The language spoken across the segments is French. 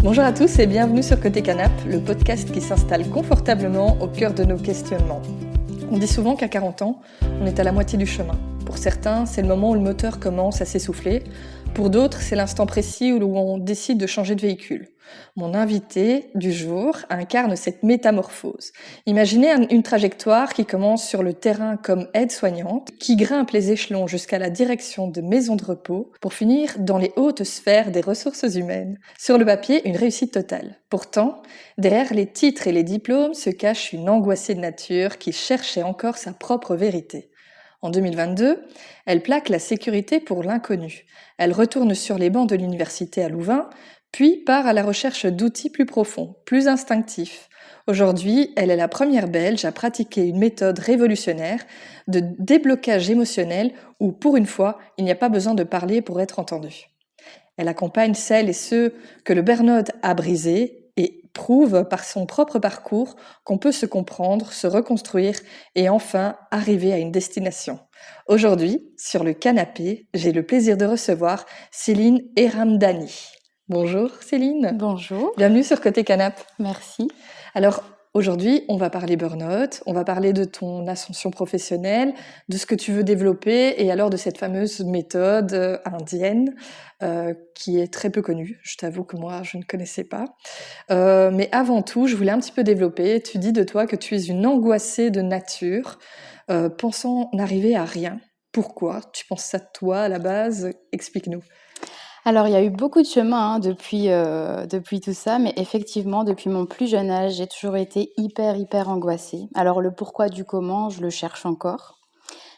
Bonjour à tous et bienvenue sur Côté Canap, le podcast qui s'installe confortablement au cœur de nos questionnements. On dit souvent qu'à 40 ans, on est à la moitié du chemin. Pour certains, c'est le moment où le moteur commence à s'essouffler. Pour d'autres, c'est l'instant précis où on décide de changer de véhicule. Mon invité du jour incarne cette métamorphose. Imaginez une trajectoire qui commence sur le terrain comme aide-soignante, qui grimpe les échelons jusqu'à la direction de maison de repos, pour finir dans les hautes sphères des ressources humaines. Sur le papier, une réussite totale. Pourtant, derrière les titres et les diplômes se cache une angoissée de nature qui cherchait encore sa propre vérité. En 2022, elle plaque la sécurité pour l'inconnu. Elle retourne sur les bancs de l'université à Louvain, puis part à la recherche d'outils plus profonds, plus instinctifs. Aujourd'hui, elle est la première Belge à pratiquer une méthode révolutionnaire de déblocage émotionnel où, pour une fois, il n'y a pas besoin de parler pour être entendu. Elle accompagne celles et ceux que le burn-out a brisés et prouve par son propre parcours qu'on peut se comprendre, se reconstruire et enfin arriver à une destination. Aujourd'hui, sur le canapé, j'ai le plaisir de recevoir Céline Eramdani. Bonjour Céline. Bonjour. Bienvenue sur Côté Canap. Merci. Alors, aujourd'hui, on va parler burn-out, on va parler de ton ascension professionnelle, de ce que tu veux développer et alors de cette fameuse méthode indienne qui est très peu connue. Je t'avoue que moi, je ne connaissais pas. Mais avant tout, je voulais un petit peu développer. Tu dis de toi que tu es une angoissée de nature, pensant n'arriver à rien. Pourquoi tu penses ça de toi à la base? Explique-nous. Alors, il y a eu beaucoup de chemin depuis tout ça, mais effectivement, depuis mon plus jeune âge, j'ai toujours été hyper angoissée. Alors, le pourquoi du comment, je le cherche encore.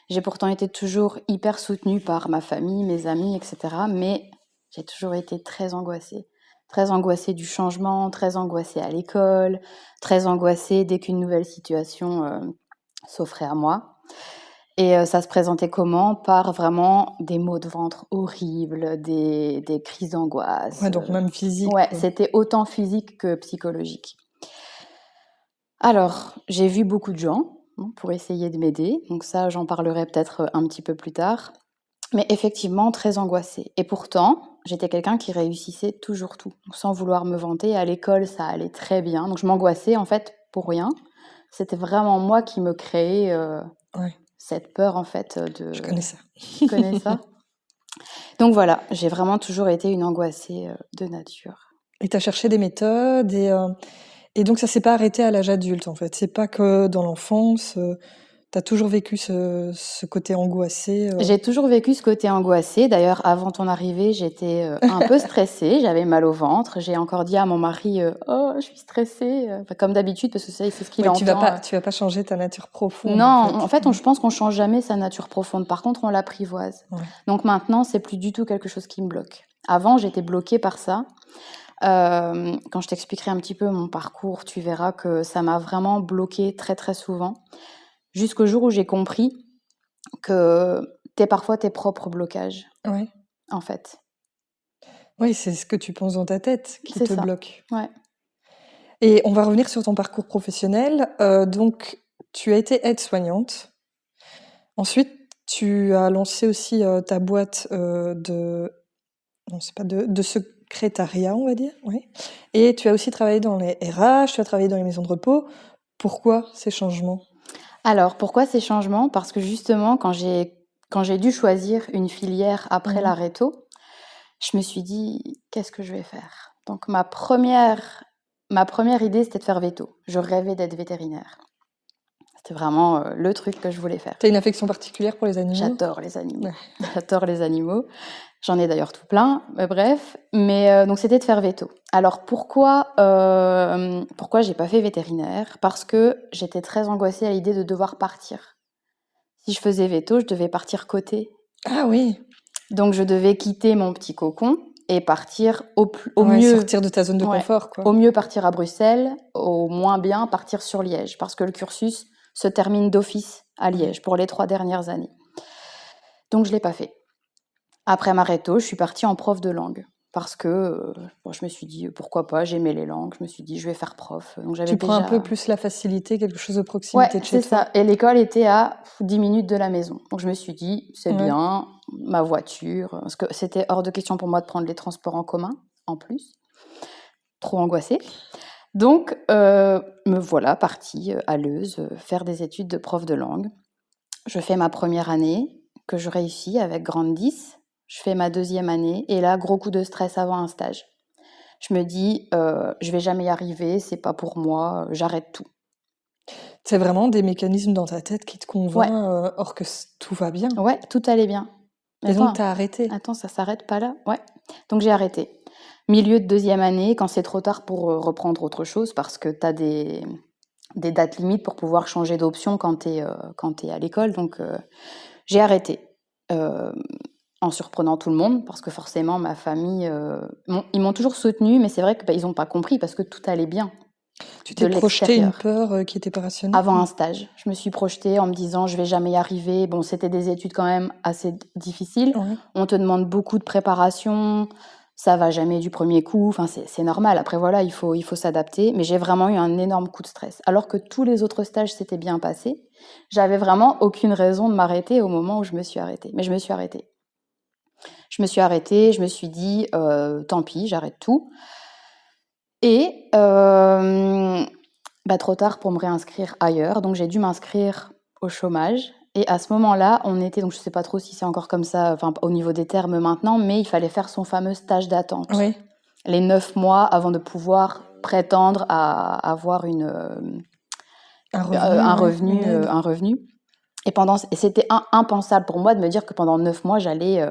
J'ai pourtant été toujours hyper soutenue par ma famille, mes amis, etc. Mais j'ai toujours été très angoissée. Très angoissée du changement, très angoissée à l'école, très angoissée dès qu'une nouvelle situation s'offrait à moi. Et ça se présentait comment? Par vraiment des maux de ventre horribles, des crises d'angoisse. Ouais, donc même physique. Ouais, quoi. c'était autant physique que psychologique. Alors, j'ai vu beaucoup de gens pour essayer de m'aider. Donc ça, j'en parlerai peut-être un petit peu plus tard. Mais effectivement, très angoissée. Et pourtant, j'étais quelqu'un qui réussissait toujours tout. Donc, sans vouloir me vanter, à l'école, ça allait très bien. Donc je m'angoissais en fait pour rien. C'était vraiment moi qui me créais Ouais, cette peur en fait de... je connais ça. Tu connais ça? Donc voilà, j'ai vraiment toujours été une angoissée de nature. Et tu as cherché des méthodes et donc ça s'est pas arrêté à l'âge adulte en fait. C'est pas que dans l'enfance. Tu as toujours vécu ce côté angoissé. J'ai toujours vécu ce côté angoissé. D'ailleurs, avant ton arrivée, j'étais un peu stressée, j'avais mal au ventre. J'ai encore dit à mon mari « Oh, je suis stressée », enfin, comme d'habitude, parce que c'est ce qu'il Ouais, entend. tu vas pas changer ta nature profonde. Non, En fait. je pense qu'on change jamais sa nature profonde. Par contre, on l'apprivoise. Ouais. Donc maintenant, c'est plus du tout quelque chose qui me bloque. Avant, j'étais bloquée par ça. Quand je t'expliquerai un petit peu mon parcours, tu verras que ça m'a vraiment bloquée très souvent. Jusqu'au jour où j'ai compris que t'es parfois tes propres blocages, Ouais. en fait. Oui, c'est ce que tu penses dans ta tête qui C'est te ça. bloque. Ouais. Et on va revenir sur ton parcours professionnel. Donc, tu as été aide-soignante. Ensuite, tu as lancé aussi ta boîte non, c'est pas de secrétariat, on va dire. Ouais. Et tu as aussi travaillé dans les RH, tu as travaillé dans les maisons de repos. Pourquoi ces changements? Alors, pourquoi ces changements? Parce que justement, quand j'ai dû choisir une filière après la réto, je me suis dit: «Qu'est-ce que je vais faire?» Donc ma première idée, c'était de faire véto. Je rêvais d'être vétérinaire. C'était vraiment, le truc que je voulais faire. Tu as une affection particulière pour les animaux? J'adore les animaux. Ouais. J'adore les animaux. J'en ai d'ailleurs tout plein, bref. Mais donc c'était de faire véto. Alors pourquoi j'ai pas fait vétérinaire? Parce que j'étais très angoissée à l'idée de devoir partir. Si je faisais véto, je devais partir côté. Ah oui. Donc je devais quitter mon petit cocon et partir au Ouais, mieux. sortir de ta zone de Ouais, confort, quoi. au mieux partir à Bruxelles, au moins bien partir sur Liège, parce que le cursus se termine d'office à Liège pour les 3 dernières années. Donc je l'ai pas fait. Après ma réto, je suis partie en prof de langue parce que je me suis dit pourquoi pas, j'aimais les langues, je me suis dit je vais faire prof. Donc j'avais Tu prends un déjà... peu plus la facilité, quelque chose de Ouais, proximité de chez c'est toi. ça. Et l'école était à 10 minutes de la maison. Donc je me suis dit c'est Ouais. bien, ma voiture, parce que c'était hors de question pour moi de prendre les transports en commun en plus. trop angoissée. Donc, me voilà partie à Leuze faire des études de prof de langue. Je fais ma première année que je réussis avec grande 10. Je fais ma deuxième année et là, gros coup de stress avant un stage. Je me dis, je vais jamais y arriver, c'est pas pour moi, j'arrête tout. C'est vraiment des mécanismes dans ta tête qui te Ouais, convainc, or que tout va bien. ouais, tout allait bien. Et donc, Attends, t'as arrêté. attends, ça s'arrête pas là? Ouais. Donc j'ai arrêté. Milieu de deuxième année, quand c'est trop tard pour reprendre autre chose, parce que tu as des dates limites pour pouvoir changer d'option quand tu es à l'école. Donc j'ai arrêté. En surprenant tout le monde, parce que forcément ma famille, ils m'ont toujours soutenue, mais c'est vrai qu'ils n'ont pas compris parce que tout allait bien Tu de t'es projeté une l'extérieur. peur qui était pas rationnelle. Avant un stage, je me suis projetée en me disant je vais jamais y arriver. Bon, c'était des études quand même assez difficiles. Ouais. On te demande beaucoup de préparation, ça va jamais du premier coup. Enfin, c'est normal. Après voilà, il faut s'adapter. Mais j'ai vraiment eu un énorme coup de stress. Alors que tous les autres stages s'étaient bien passés, j'avais vraiment aucune raison de m'arrêter au moment où je me suis arrêtée. Mais je me suis arrêtée. Je me suis arrêtée. Je me suis dit tant pis, j'arrête tout. Et trop tard pour me réinscrire ailleurs, donc j'ai dû m'inscrire au chômage. Et à ce moment-là, on était, donc je sais pas trop si c'est encore comme ça, enfin au niveau des termes maintenant, mais il fallait faire son fameux stage d'attente. Oui. Les 9 mois avant de pouvoir prétendre à avoir un revenu, une aide. un revenu. Et c'était impensable pour moi de me dire que pendant 9 mois, j'allais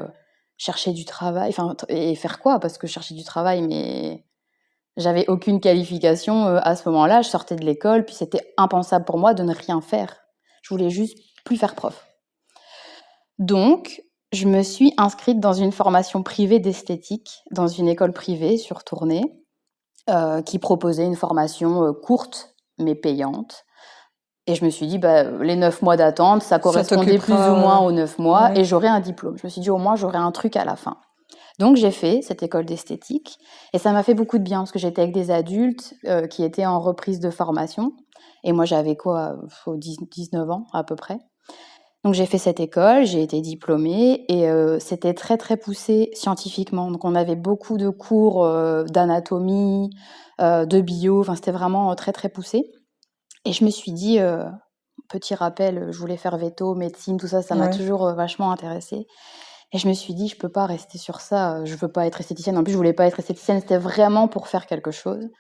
chercher du travail, enfin, et faire quoi? Parce que chercher du travail, mais j'avais aucune qualification à ce moment-là. Je sortais de l'école, puis c'était impensable pour moi de ne rien faire. Je voulais juste plus faire prof. Donc, je me suis inscrite dans une formation privée d'esthétique, dans une école privée sur Tournai, qui proposait une formation courte mais payante. Et je me suis dit, les 9 mois d'attente, ça correspondait plus ou moins aux 9 mois, ouais. et j'aurais un diplôme. Je me suis dit, au moins, j'aurais un truc à la fin. Donc j'ai fait cette école d'esthétique et ça m'a fait beaucoup de bien parce que j'étais avec des adultes qui étaient en reprise de formation et moi j'avais 19 ans à peu près. Donc j'ai fait cette école, j'ai été diplômée et c'était très très poussé scientifiquement. Donc on avait beaucoup de cours d'anatomie, de bio, enfin c'était vraiment très très poussé. Et je me suis dit, petit rappel, je voulais faire veto, médecine, tout ça m'a toujours vachement intéressée. Et je me suis dit, je peux pas rester sur ça, je veux pas être esthéticienne. En plus, je voulais pas être esthéticienne, c'était vraiment pour faire quelque chose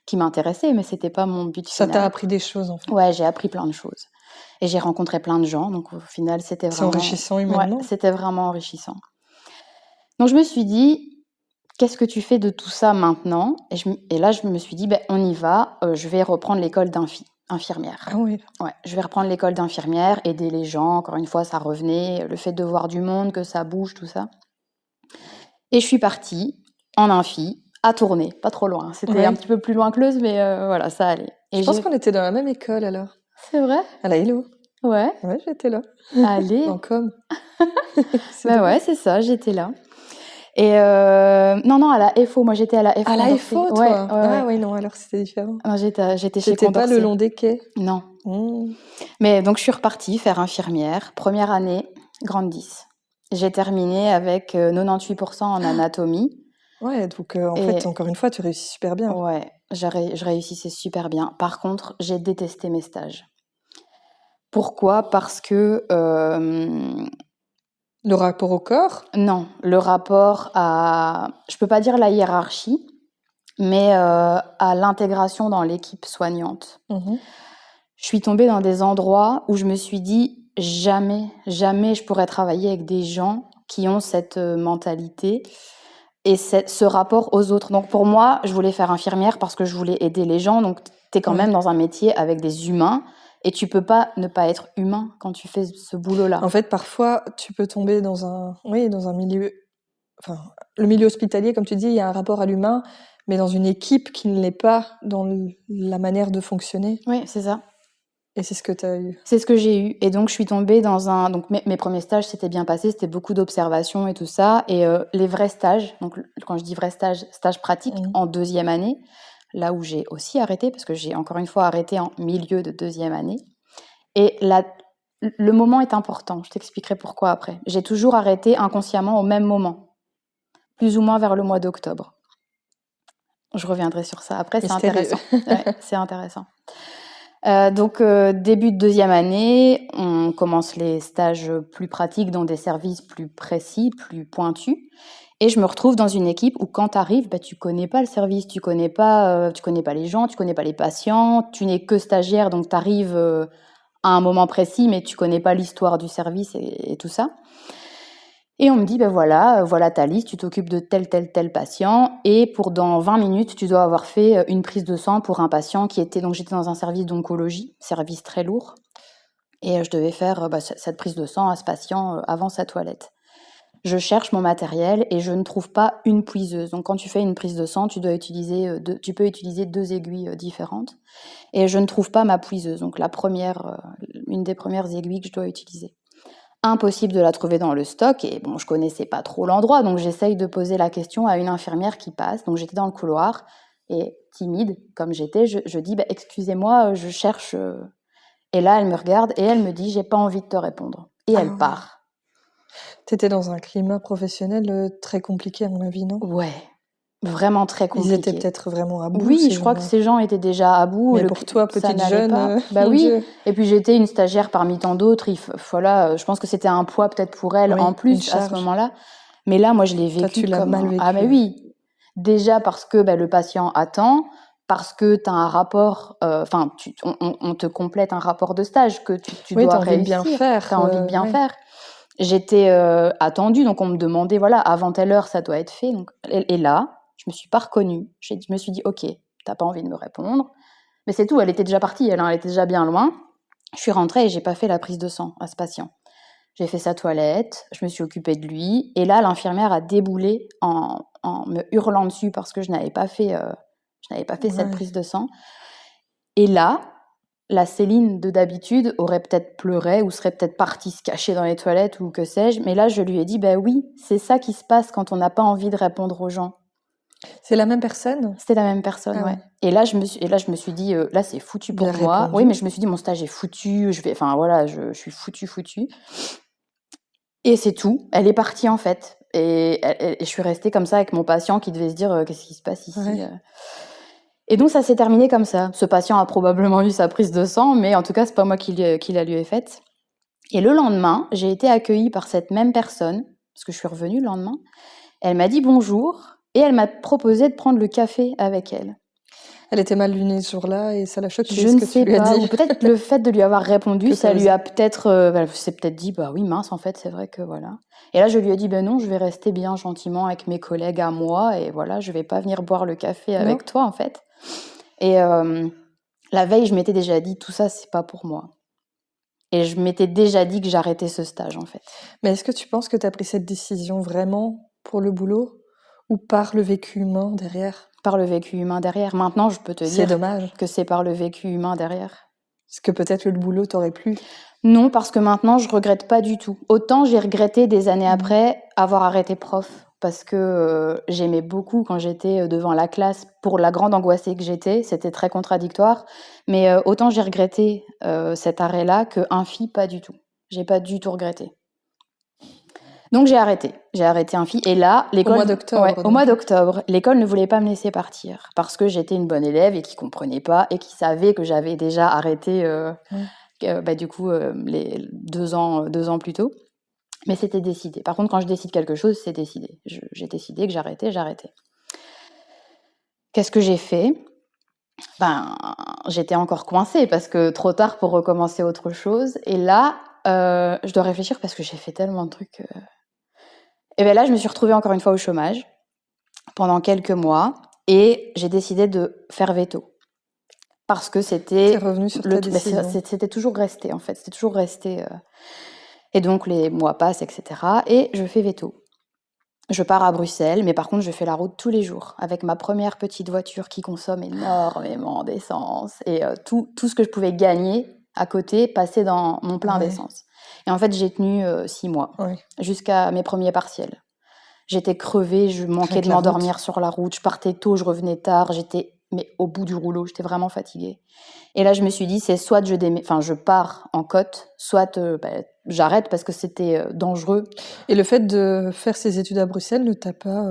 qui m'intéressait, mais c'était pas mon but final. Ça t'a appris des choses, en fait. Ouais, j'ai appris plein de choses. Et j'ai rencontré plein de gens, donc au final, c'était vraiment... C'est enrichissant humainement. Ouais, c'était vraiment enrichissant. Donc je me suis dit, qu'est-ce que tu fais de tout ça maintenant? Et là, je me suis dit, on y va, je vais reprendre l'école infirmière. Ah oui. Ouais, je vais reprendre l'école d'infirmière, aider les gens, encore une fois, ça revenait, le fait de voir du monde, que ça bouge, tout ça. Et je suis partie en infi, à Tournai, pas trop loin. C'était un petit peu plus loin que Leuze, mais voilà, ça allait. Et je pense qu'on était dans la même école alors. C'est vrai? À la Hello. Ouais. Ouais, j'étais là. Allez. Dans Com. Ouais, c'est ça, j'étais là. Et non, à la FO, moi j'étais à la FO. À la FO, toi? Ouais. Ah oui, non, alors c'était différent. Non, j'étais chez Condorcet. T'étais pas le long des quais? Non. Mais donc je suis repartie faire infirmière, première année, grande 10. J'ai terminé avec 98% en anatomie. Ouais, donc en fait, encore une fois, tu réussis super bien. Ouais, je réussissais super bien. Par contre, j'ai détesté mes stages. Pourquoi? Parce que... Le rapport au corps? Non, le rapport à... Je peux pas dire la hiérarchie, mais à l'intégration dans l'équipe soignante. Je suis tombée dans des endroits où je me suis dit jamais je pourrais travailler avec des gens qui ont cette mentalité et ce rapport aux autres. Donc pour moi, je voulais faire infirmière parce que je voulais aider les gens. Donc tu es quand même dans un métier avec des humains et tu peux pas ne pas être humain quand tu fais ce boulot-là. En fait, parfois, tu peux tomber dans un milieu... Enfin, le milieu hospitalier, comme tu dis, il y a un rapport à l'humain, mais dans une équipe qui ne l'est pas dans la manière de fonctionner. Oui, c'est ça. Et c'est ce que tu as eu. C'est ce que j'ai eu. Et donc, je suis tombée dans un... Donc, mes premiers stages s'étaient bien passés. C'était beaucoup d'observations et tout ça. Et les vrais stages, donc quand je dis vrais stages, stage pratique en deuxième année, là où j'ai aussi arrêté, parce que j'ai encore une fois arrêté en milieu de deuxième année. Et le moment est important. Je t'expliquerai pourquoi après. J'ai toujours arrêté inconsciemment au même moment, plus ou moins vers le mois d'octobre. Je reviendrai sur ça après, c'est Mystérieux. intéressant. Ouais, c'est intéressant. Donc début de 2e année, on commence les stages plus pratiques dans des services plus précis, plus pointus. Et je me retrouve dans une équipe où quand tu arrives, tu connais pas le service, tu connais pas les gens, tu connais pas les patients, tu n'es que stagiaire, donc tu arrives à un moment précis, mais tu connais pas l'histoire du service et tout ça. Et on me dit, voilà ta liste, tu t'occupes de tel patient, et dans 20 minutes, tu dois avoir fait une prise de sang pour un patient donc j'étais dans un service d'oncologie, service très lourd, et je devais faire cette prise de sang à ce patient avant sa toilette. Je cherche mon matériel et je ne trouve pas une puiseuse. Donc quand tu fais une prise de sang, tu peux utiliser 2 aiguilles différentes, et je ne trouve pas ma puiseuse, donc une des premières aiguilles que je dois utiliser. Impossible de la trouver dans le stock, et bon, je connaissais pas trop l'endroit, donc j'essaye de poser la question à une infirmière qui passe. Donc j'étais dans le couloir, et timide comme j'étais, je dis excusez-moi, je cherche. Et là, elle me regarde et elle me dit j'ai pas envie de te répondre. Et elle part. T'étais dans un climat professionnel très compliqué à mon avis, non? Ouais, vraiment très compliqué. Ils étaient peut-être vraiment à bout. Oui, je crois que ces gens étaient déjà à bout. Mais pour toi, ça petite n'allait jeune, pas. mon Oui. Dieu. Et puis j'étais une stagiaire parmi tant d'autres. Voilà, je pense que c'était un poids peut-être pour elle en plus à ce moment-là. Mais là, moi, je l'ai vécu Toi, tu l'as mal vécu. Ah mais oui. Déjà parce que le patient attend, parce que tu as un rapport, on te complète un rapport de stage que tu dois réussir. Tu as envie de bien faire. J'étais attendue, donc on me demandait, avant telle heure, ça doit être fait. Donc, et là, je me suis pas reconnue. Je me suis dit, ok, t'as pas envie de me répondre. Mais c'est tout, elle était déjà partie, elle était déjà bien loin. Je suis rentrée et j'ai pas fait la prise de sang à ce patient. J'ai fait sa toilette, je me suis occupée de lui. Et là, l'infirmière a déboulé en me hurlant dessus parce que je n'avais pas fait cette prise de sang. Et là, la Céline de d'habitude aurait peut-être pleuré ou serait peut-être partie se cacher dans les toilettes ou que sais-je. Mais là, je lui ai dit, oui, c'est ça qui se passe quand on n'a pas envie de répondre aux gens. C'est la même personne ? C'était la même personne, ouais. Et là, je me suis dit, là, c'est foutu pour moi. Répondu. Oui, mais je me suis dit, mon stage est foutu. Je suis foutue. Et c'est tout. Elle est partie, en fait. Et je suis restée comme ça avec mon patient qui devait se dire, qu'est-ce qui se passe ici ? Et donc, ça s'est terminé comme ça. Ce patient a probablement eu sa prise de sang, mais en tout cas, c'est pas moi qui la lui ai faite. Et le lendemain, j'ai été accueillie par cette même personne, parce que je suis revenue le lendemain. Elle m'a dit bonjour, et elle m'a proposé de prendre le café avec elle. Elle était mal lunée ce jour-là, et ça l'a choquée, je ne sais pas, ou peut-être le fait de lui avoir répondu, ça lui a peut-être... elle s'est peut-être dit, oui, mince, en fait, c'est vrai que voilà. Et là, je lui ai dit, non, je vais rester bien gentiment avec mes collègues à moi, et voilà, je vais pas venir boire le café avec toi, en fait. Et la veille, je m'étais déjà dit, tout ça, c'est pas pour moi. Et je m'étais déjà dit que j'arrêtais ce stage, en fait. Mais est-ce que tu penses que tu as pris cette décision vraiment pour le boulot ou par le vécu humain derrière ? Par le vécu humain derrière. Maintenant, je peux te dire que c'est par le vécu humain derrière. Est-ce que peut-être le boulot t'aurait plu ? Non, parce que maintenant, je regrette pas du tout. Autant j'ai regretté des années après avoir arrêté prof, parce que j'aimais beaucoup quand j'étais devant la classe, pour la grande angoissée que j'étais, c'était très contradictoire. Mais autant j'ai regretté cet arrêt-là que Infi, pas du tout. J'ai pas du tout regretté. Donc j'ai arrêté Infi, et là l'école au mois d'octobre, l'école ne voulait pas me laisser partir parce que j'étais une bonne élève et qui comprenait pas et qui savait que j'avais déjà arrêté du coup les 2 ans plus tôt. Mais c'était décidé. Par contre, quand je décide quelque chose, c'est décidé. J'ai décidé que j'arrêtais. Qu'est-ce que j'ai fait ? J'étais encore coincée parce que trop tard pour recommencer autre chose. Et là, je dois réfléchir parce que j'ai fait tellement de trucs. Et bien là, je me suis retrouvée encore une fois au chômage pendant quelques mois et j'ai décidé de faire veto. Parce que c'était... T'es revenue sur ta décision. C'était toujours resté, en fait. C'était toujours resté. Et donc, les mois passent, etc. Et je fais veto. Je pars à Bruxelles, mais par contre, je fais la route tous les jours avec ma première petite voiture qui consomme énormément d'essence. Et tout ce que je pouvais gagner à côté passait dans mon plein d'essence. Et en fait, j'ai tenu 6 mois, jusqu'à mes premiers partiels. J'étais crevée, je manquais de m'endormir sur la route, je partais tôt, je revenais tard, j'étais mais au bout du rouleau, j'étais vraiment fatiguée. Et là, je me suis dit, c'est soit je pars en côte, soit j'arrête parce que c'était dangereux. Et le fait de faire ces études à Bruxelles ne t'a pas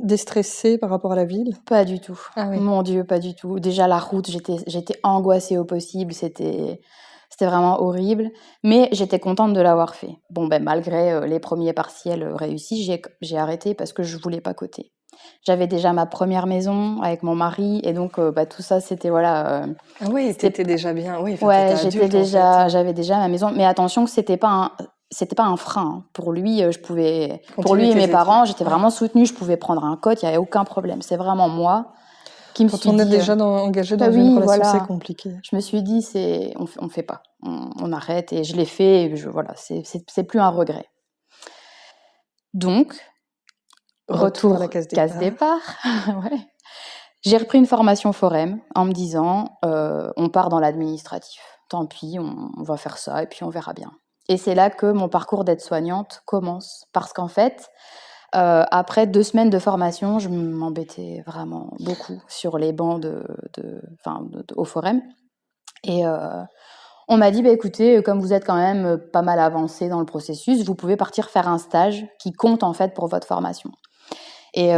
déstressée par rapport à la ville? Pas du tout. Ah oui. Mon Dieu, pas du tout. Déjà, la route, j'étais angoissée au possible. C'était vraiment horrible. Mais j'étais contente de l'avoir fait. Bon, malgré les premiers partiels réussis, j'ai arrêté parce que je voulais pas coter. J'avais déjà ma première maison avec mon mari. Et donc, tout ça, c'était voilà. Ah oui, t'étais déjà bien. Oui, enfin, Ouais, t'étais adulte, en fait. j'avais déjà ma maison. Mais attention que c'était pas un frein, hein. Pour lui, pour lui Continuer et tes mes parents, études. j'étais Ouais. vraiment soutenue. Je pouvais prendre un cote, il y avait aucun problème. C'est vraiment moi qui me Quand suis on est dit, déjà engagé dans une oui, relation, c'est voilà. compliqué. Je me suis dit, on fait pas, on arrête. Et je l'ai fait. Et voilà, c'est plus un regret. Donc, Retour à la case case départ. Ouais. J'ai repris une formation Forum en me disant, on part dans l'administratif. Tant pis, on va faire ça et puis on verra bien. Et c'est là que mon parcours d'aide-soignante commence. Parce qu'en fait, après 2 semaines de formation, je m'embêtais vraiment beaucoup sur les bancs au Forum. Et on m'a dit, écoutez, comme vous êtes quand même pas mal avancé dans le processus, vous pouvez partir faire un stage qui compte en fait pour votre formation. Et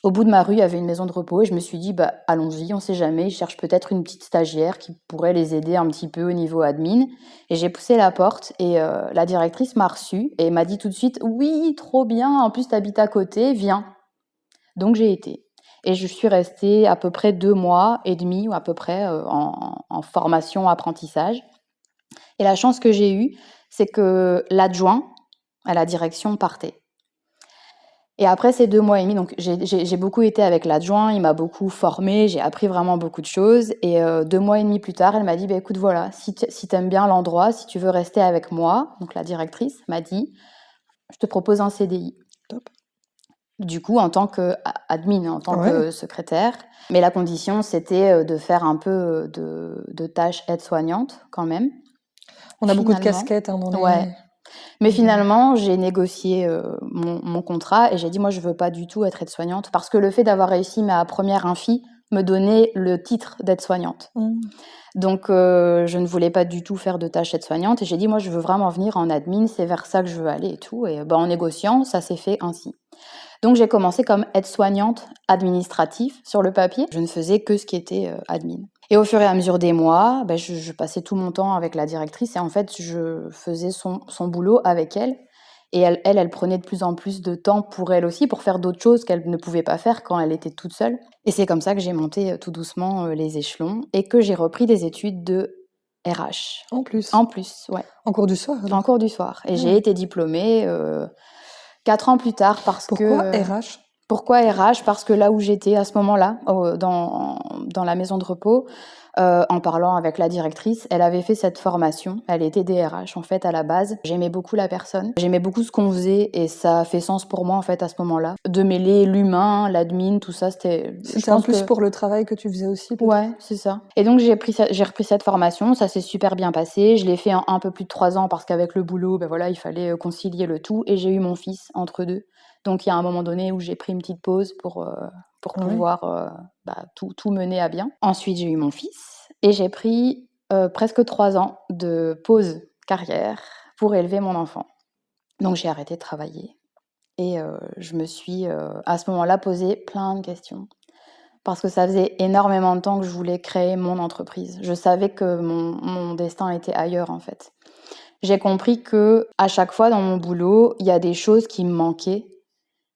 au bout de ma rue, il y avait une maison de repos et je me suis dit, allons-y, on sait jamais, ils cherchent peut-être une petite stagiaire qui pourrait les aider un petit peu au niveau admin. Et j'ai poussé la porte et la directrice m'a reçue et m'a dit tout de suite, oui, trop bien, en plus t'habites à côté, viens. Donc j'ai été. Et je suis restée à peu près 2 mois et demi ou à peu près en formation, apprentissage. Et la chance que j'ai eue, c'est que l'adjoint à la direction partait. Et après ces 2 mois et demi, donc j'ai beaucoup été avec l'adjoint, il m'a beaucoup formée, j'ai appris vraiment beaucoup de choses. Et 2 mois et demi plus tard, elle m'a dit, écoute, voilà, si t'aimes bien l'endroit, si tu veux rester avec moi, donc la directrice m'a dit, je te propose un CDI. Top. Du coup, en tant qu'admin, en tant que secrétaire. Mais la condition, c'était de faire un peu de tâches aide-soignante quand même. On a beaucoup de casquettes dans les... Ouais. Mais finalement, j'ai négocié mon contrat et j'ai dit, moi, je veux pas du tout être aide-soignante parce que le fait d'avoir réussi ma première infi me donnait le titre d'aide-soignante. Donc, je ne voulais pas du tout faire de tâches aide-soignante et j'ai dit, moi, je veux vraiment venir en admin, c'est vers ça que je veux aller et tout. Et en négociant, ça s'est fait ainsi. Donc, j'ai commencé comme aide-soignante administrative sur le papier. Je ne faisais que ce qui était admin. Et au fur et à mesure des mois, je passais tout mon temps avec la directrice et en fait, je faisais son boulot avec elle. Et elle prenait de plus en plus de temps pour elle aussi, pour faire d'autres choses qu'elle ne pouvait pas faire quand elle était toute seule. Et c'est comme ça que j'ai monté tout doucement les échelons et que j'ai repris des études de RH. En plus, ouais. En cours du soir, alors. En cours du soir. Et j'ai été diplômée 4 ans plus tard parce Pourquoi que... RH ? Pourquoi RH ? Parce que là où j'étais à ce moment-là, dans la maison de repos, en parlant avec la directrice, elle avait fait cette formation. Elle était DRH en fait à la base. J'aimais beaucoup la personne, j'aimais beaucoup ce qu'on faisait et ça a fait sens pour moi en fait à ce moment-là. De mêler l'humain, l'admin, tout ça, c'était un plus pour le travail que tu faisais aussi peut-être ? Ouais, c'est ça. Et donc j'ai repris cette formation, ça s'est super bien passé. Je l'ai fait en un peu plus de 3 ans parce qu'avec le boulot, il fallait concilier le tout et j'ai eu mon fils entre deux. Donc il y a un moment donné où j'ai pris une petite pause pour pouvoir tout mener à bien. Ensuite, j'ai eu mon fils et j'ai pris presque 3 ans de pause carrière pour élever mon enfant. Donc j'ai arrêté de travailler et je me suis à ce moment-là posé plein de questions. Parce que ça faisait énormément de temps que je voulais créer mon entreprise. Je savais que mon destin était ailleurs en fait. J'ai compris que à chaque fois dans mon boulot, il y a des choses qui me manquaient,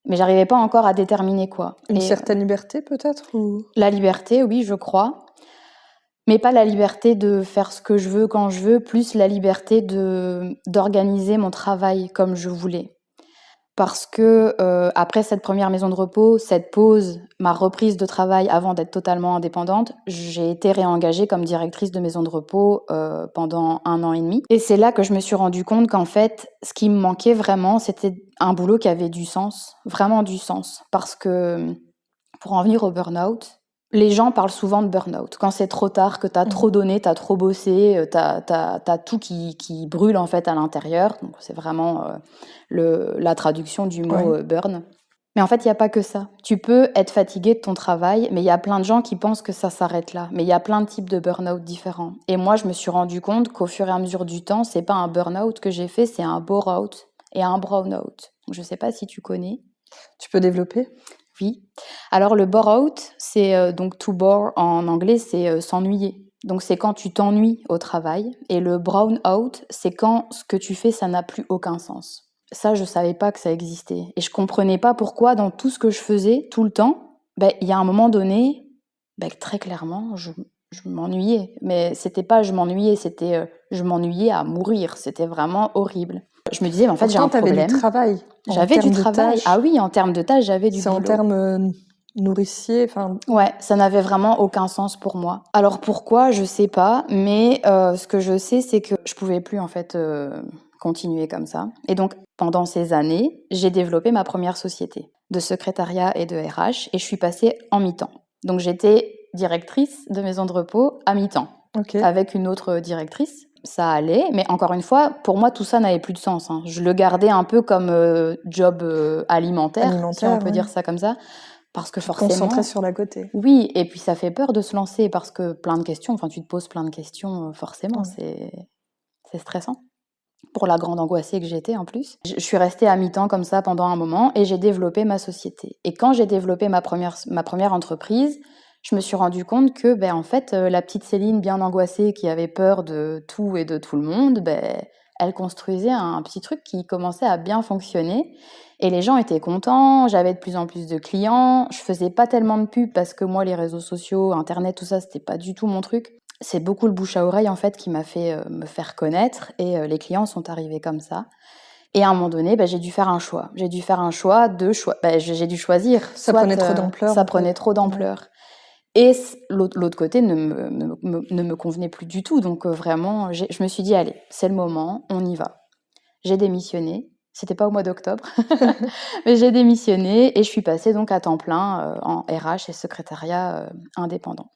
mais j'arrivais pas encore à déterminer quoi. Une certaine liberté peut-être ou... La liberté, oui, je crois. Mais pas la liberté de faire ce que je veux quand je veux, plus la liberté d'organiser mon travail comme je voulais. Parce que après cette première maison de repos, cette pause, ma reprise de travail avant d'être totalement indépendante, j'ai été réengagée comme directrice de maison de repos pendant 1 an et demi. Et c'est là que je me suis rendu compte qu'en fait, ce qui me manquait vraiment, c'était un boulot qui avait du sens, vraiment du sens. Parce que pour en venir au burn-out, les gens parlent souvent de burn-out. Quand c'est trop tard, que t'as trop donné, t'as trop bossé, t'as tout qui brûle en fait à l'intérieur. Donc c'est vraiment la traduction du mot burn. Mais en fait, il y a pas que ça. Tu peux être fatigué de ton travail, mais il y a plein de gens qui pensent que ça s'arrête là. Mais il y a plein de types de burn-out différents. Et moi, je me suis rendu compte qu'au fur et à mesure du temps, c'est pas un burn-out que j'ai fait, c'est un bore-out et un brown-out. Donc, je sais pas si tu connais. Tu peux développer? Oui. Alors, le bore-out, c'est donc to bore en anglais, c'est s'ennuyer. Donc, c'est quand tu t'ennuies au travail. Et le brown-out, c'est quand ce que tu fais, ça n'a plus aucun sens. Ça, je savais pas que ça existait. Et je comprenais pas pourquoi, dans tout ce que je faisais, tout le temps, il y a un moment donné, très clairement, je m'ennuyais. Mais c'était pas je m'ennuyais, c'était je m'ennuyais à mourir. C'était vraiment horrible. Je me disais, mais en fait, j'ai un Pourtant, tu avais du problème. travail. En J'avais du termes de travail. Ah tâches, oui, en termes de tâches, j'avais du c'est en boulot. termes nourriciers. Enfin, Ouais, ça n'avait vraiment aucun sens pour moi. Alors pourquoi, je sais pas, mais ce que je sais, c'est que je pouvais plus en fait continuer comme ça. Et donc pendant ces années, j'ai développé ma première société de secrétariat et de RH et je suis passée en mi-temps. Donc j'étais directrice de maison de repos à mi-temps ok. avec une autre directrice. Ça allait, mais encore une fois, pour moi, tout ça n'avait plus de sens, hein. Je le gardais un peu comme job alimentaire, si on Alimentaire, peut oui. dire ça comme ça, parce que Tu te concentrais forcément, sur la côté. oui, et puis ça fait peur de se lancer parce que plein de questions, enfin tu te poses plein de questions, forcément, Ouais. c'est stressant. Pour la grande angoissée que j'étais en plus. Je suis restée à mi-temps comme ça pendant un moment et j'ai développé ma société. Et quand j'ai développé ma première entreprise, je me suis rendu compte que, en fait, la petite Céline bien angoissée qui avait peur de tout et de tout le monde, elle construisait un petit truc qui commençait à bien fonctionner. Et les gens étaient contents, j'avais de plus en plus de clients, je faisais pas tellement de pub parce que moi, les réseaux sociaux, Internet, tout ça, c'était pas du tout mon truc. C'est beaucoup le bouche à oreille en fait qui m'a fait me faire connaître et les clients sont arrivés comme ça. Et à un moment donné, j'ai dû faire un choix. J'ai dû faire un choix, deux choix. J'ai dû choisir. Ça prenait trop d'ampleur. Ça en prenait fait. trop Ouais. d'ampleur. Et l'autre côté ne me convenait plus du tout. Donc vraiment, je me suis dit, allez, c'est le moment, on y va. J'ai démissionné. C'était pas au mois d'octobre, mais j'ai démissionné et je suis passée donc à temps plein en RH et secrétariat indépendant.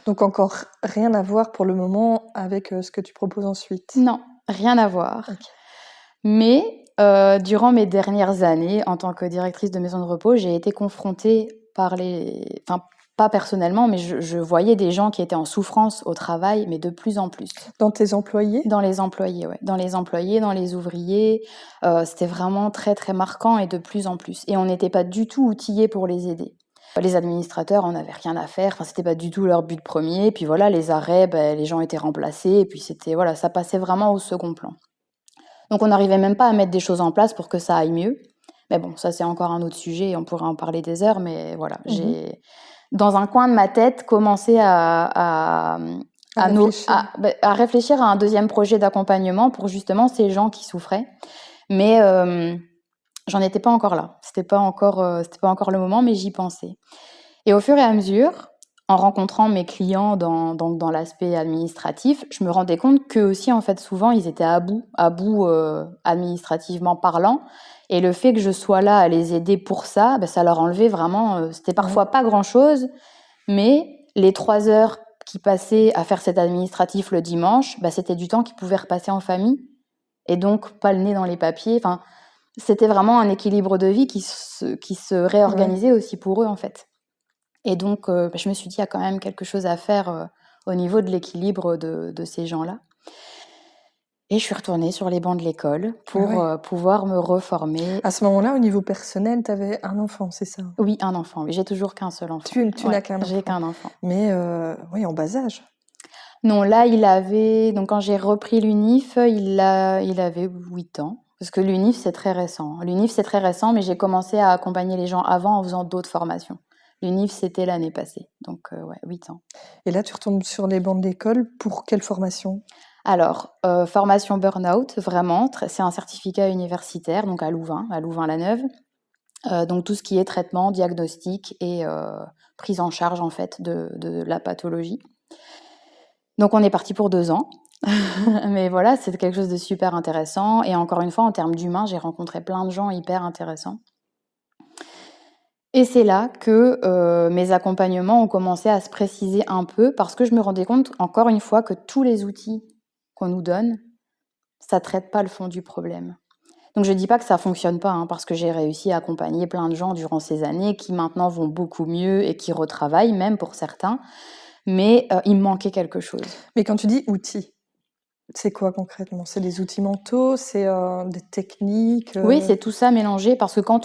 Donc encore rien à voir pour le moment avec ce que tu proposes ensuite. Non, rien à voir. Ok. Mais durant mes dernières années, en tant que directrice de maison de repos, j'ai été confrontée par enfin, pas personnellement, mais je voyais des gens qui étaient en souffrance au travail, mais de plus en plus. Dans tes employés? Dans les employés, ouais. Dans les employés, dans les ouvriers. C'était vraiment très, très marquant et de plus en plus. Et on n'était pas du tout outillés pour les aider. Les administrateurs, on n'avait rien à faire. Enfin, c'était pas du tout leur but premier. Puis voilà, les arrêts, les gens étaient remplacés. Et puis voilà, ça passait vraiment au second plan. Donc on n'arrivait même pas à mettre des choses en place pour que ça aille mieux. Mais bon, ça c'est encore un autre sujet, on pourrait en parler des heures, mais voilà, j'ai, dans un coin de ma tête, commencé à réfléchir à un deuxième projet d'accompagnement pour justement ces gens qui souffraient. Mais j'en étais pas encore là. C'était pas encore le moment, mais j'y pensais. Et au fur et à mesure, en rencontrant mes clients dans l'aspect administratif, je me rendais compte qu'eux aussi, en fait, souvent, ils étaient à bout administrativement parlant. Et le fait que je sois là à les aider pour ça, ça leur enlevait vraiment... c'était parfois pas grand-chose, mais les 3 heures qu'ils passaient à faire cet administratif le dimanche, c'était du temps qu'ils pouvaient repasser en famille. Et donc, pas le nez dans les papiers. Enfin, c'était vraiment un équilibre de vie qui se réorganisait aussi pour eux, en fait. Et donc, je me suis dit, il y a quand même quelque chose à faire au niveau de l'équilibre de ces gens-là. Et je suis retournée sur les bancs de l'école pour pouvoir me reformer. À ce moment-là, au niveau personnel, tu avais un enfant, c'est ça? Oui, un enfant. J'ai toujours qu'un seul enfant. Tu n'as qu'un enfant? J'ai qu'un enfant. Mais oui, en bas âge. Non, là, il avait... Donc, quand j'ai repris l'UNIF, il avait 8 ans. Parce que l'UNIF, c'est très récent. L'UNIF, c'est très récent, mais j'ai commencé à accompagner les gens avant en faisant d'autres formations. L'UNIF, c'était l'année passée. Donc, 8 ans. Et là, tu retournes sur les bancs de l'école pour quelle formation? Alors, formation burn-out, vraiment. C'est un certificat universitaire, donc à Louvain-la-Neuve. Donc, tout ce qui est traitement, diagnostic et prise en charge, en fait, de la pathologie. Donc, on est parti pour 2 ans. Mais voilà, c'est quelque chose de super intéressant. Et encore une fois, en termes d'humain, j'ai rencontré plein de gens hyper intéressants. Et c'est là que mes accompagnements ont commencé à se préciser un peu parce que je me rendais compte, encore une fois, que tous les outils qu'on nous donne, ça ne traite pas le fond du problème. Donc je dis pas que ça fonctionne pas, hein, parce que j'ai réussi à accompagner plein de gens durant ces années qui maintenant vont beaucoup mieux et qui retravaillent même pour certains, mais il me manquait quelque chose. Mais quand tu dis outils, c'est quoi concrètement? C'est des outils mentaux? C'est des techniques? Oui, c'est tout ça mélangé parce que quand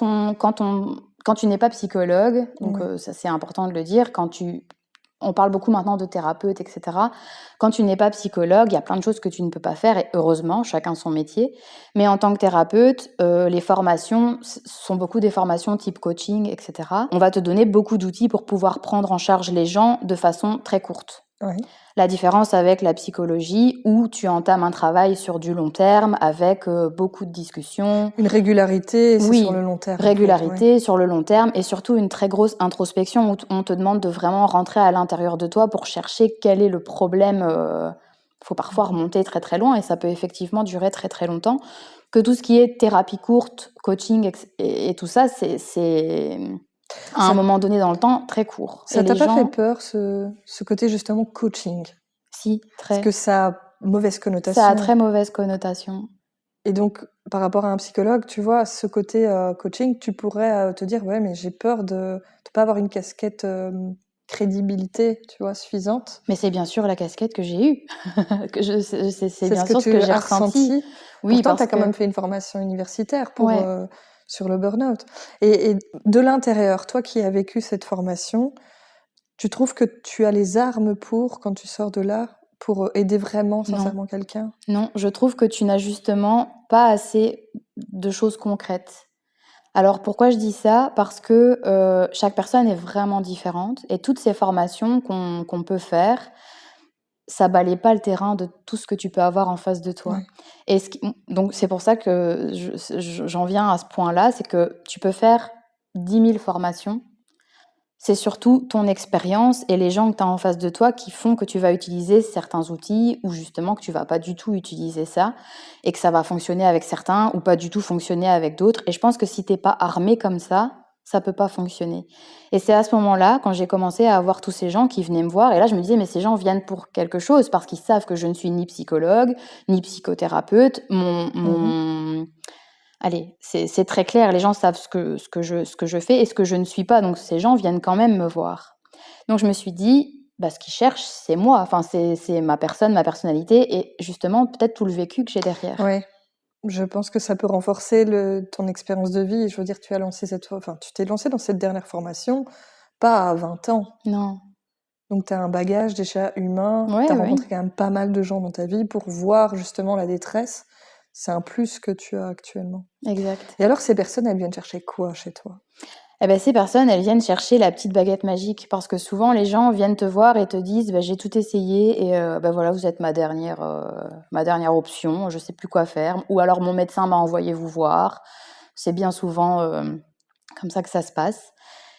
tu n'es pas psychologue, donc Ouais. ça c'est important de le dire, on parle beaucoup maintenant de thérapeute, etc. Quand tu n'es pas psychologue, il y a plein de choses que tu ne peux pas faire et heureusement, chacun son métier. Mais en tant que thérapeute, les formations sont beaucoup des formations type coaching, etc. On va te donner beaucoup d'outils pour pouvoir prendre en charge les gens de façon très courte. Ouais. La différence avec la psychologie où tu entames un travail sur du long terme avec beaucoup de discussions. Une régularité, c'est Oui, sur le long terme. régularité sur le long terme et surtout une très grosse introspection où on te demande de vraiment rentrer à l'intérieur de toi pour chercher quel est le problème. Faut parfois remonter très très loin et ça peut effectivement durer très très longtemps. Que tout ce qui est thérapie courte, coaching et tout ça, c'est à un moment donné dans le temps très court. Ça et t'a les pas gens, fait peur, ce côté justement coaching? si, Parce très. que ça a mauvaise connotation. Ça a très mauvaise connotation. Et donc, par rapport à un psychologue, tu vois, ce côté coaching, tu pourrais te dire, ouais, mais j'ai peur de pas avoir une casquette crédibilité, tu vois, suffisante. Mais c'est bien sûr la casquette que j'ai eue. C'est bien ce que sûr ce tu que j'ai as ressenti. Oui, Pourtant, tu parce as quand que même fait une formation universitaire pour, ouais. sur le burn-out. Et de l'intérieur, toi qui as vécu cette formation, tu trouves que tu as les armes pour, quand tu sors de là, pour aider vraiment, Non, sincèrement quelqu'un? non, je trouve que tu n'as justement pas assez de choses concrètes. Alors pourquoi je dis ça? Parce que, chaque personne est vraiment différente et toutes ces formations qu'on peut faire, ça balaie pas le terrain de tout ce que tu peux avoir en face de toi. Ouais. Et donc c'est pour ça que j'en viens à ce point-là, c'est que tu peux faire 10 000 formations. C'est surtout ton expérience et les gens que tu as en face de toi qui font que tu vas utiliser certains outils ou justement que tu vas pas du tout utiliser ça et que ça va fonctionner avec certains ou pas du tout fonctionner avec d'autres. Et je pense que si t'es pas armé comme ça peut pas fonctionner. Et c'est à ce moment-là, quand j'ai commencé à avoir tous ces gens qui venaient me voir, et là je me disais, mais ces gens viennent pour quelque chose parce qu'ils savent que je ne suis ni psychologue, ni psychothérapeute. Allez, c'est très clair, les gens savent ce que je fais et ce que je ne suis pas, donc ces gens viennent quand même me voir. Donc je me suis dit, bah, ce qu'ils cherchent, c'est moi, enfin c'est ma personne, ma personnalité et justement peut-être tout le vécu que j'ai derrière. Ouais. Je pense que ça peut renforcer ton expérience de vie. Je veux dire, tu t'es lancé dans cette dernière formation, pas à 20 ans. Non. Donc, tu as un bagage déjà humain. Ouais, Tu as ouais, rencontré quand même pas mal de gens dans ta vie pour voir justement la détresse. C'est un plus que tu as actuellement. exact. Et alors, ces personnes, elles viennent chercher quoi chez toi? Eh ben, ces personnes, elles viennent chercher la petite baguette magique parce que souvent les gens viennent te voir et te disent bah, j'ai tout essayé et bah, voilà, vous êtes ma dernière option, je sais plus quoi faire. Ou alors mon médecin m'a envoyé vous voir. C'est bien souvent comme ça que ça se passe.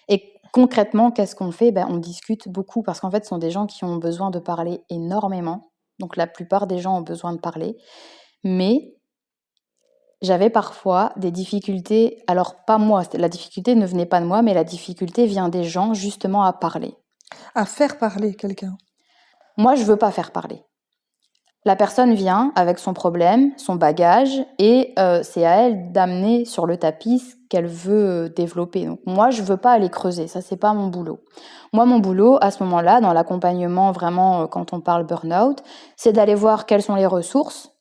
Et concrètement, qu'est-ce qu'on fait? Ben, on discute beaucoup parce qu'en fait, ce sont des gens qui ont besoin de parler énormément. Donc la plupart des gens ont besoin de parler. Mais j'avais parfois des difficultés, alors pas moi, la difficulté ne venait pas de moi, mais la difficulté vient des gens justement à parler. À faire parler quelqu'un. Moi, je veux pas faire parler. La personne vient avec son problème, son bagage, et c'est à elle d'amener sur le tapis ce qu'elle veut développer. Donc moi, je veux pas aller creuser, ça c'est pas mon boulot. Moi, mon boulot, à ce moment-là, dans l'accompagnement vraiment, quand on parle burn-out, c'est d'aller voir quelles sont les ressources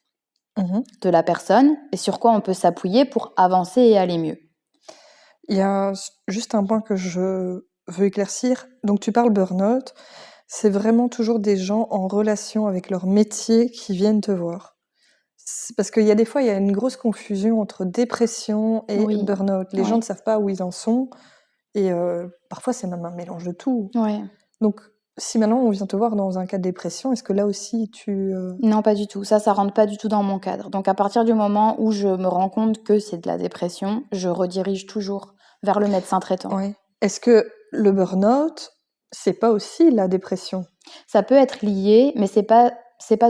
de la personne et sur quoi on peut s'appuyer pour avancer et aller mieux. Il y a juste un point que je veux éclaircir. Donc, tu parles burn-out. C'est vraiment toujours des gens en relation avec leur métier qui viennent te voir. Parce qu'il y a des fois, il y a une grosse confusion entre dépression et Oui, burn-out. Les gens ouais, ne savent pas où ils en sont et parfois, c'est même un mélange de tout. ouais. Donc, si maintenant on vient te voir dans un cas de dépression, est-ce que là aussi Non, pas du tout. Ça rentre pas du tout dans mon cadre. Donc à partir du moment où je me rends compte que c'est de la dépression, je redirige toujours vers le médecin traitant. Ouais. Est-ce que le burn-out, c'est pas aussi la dépression? Ça peut être lié, mais c'est pas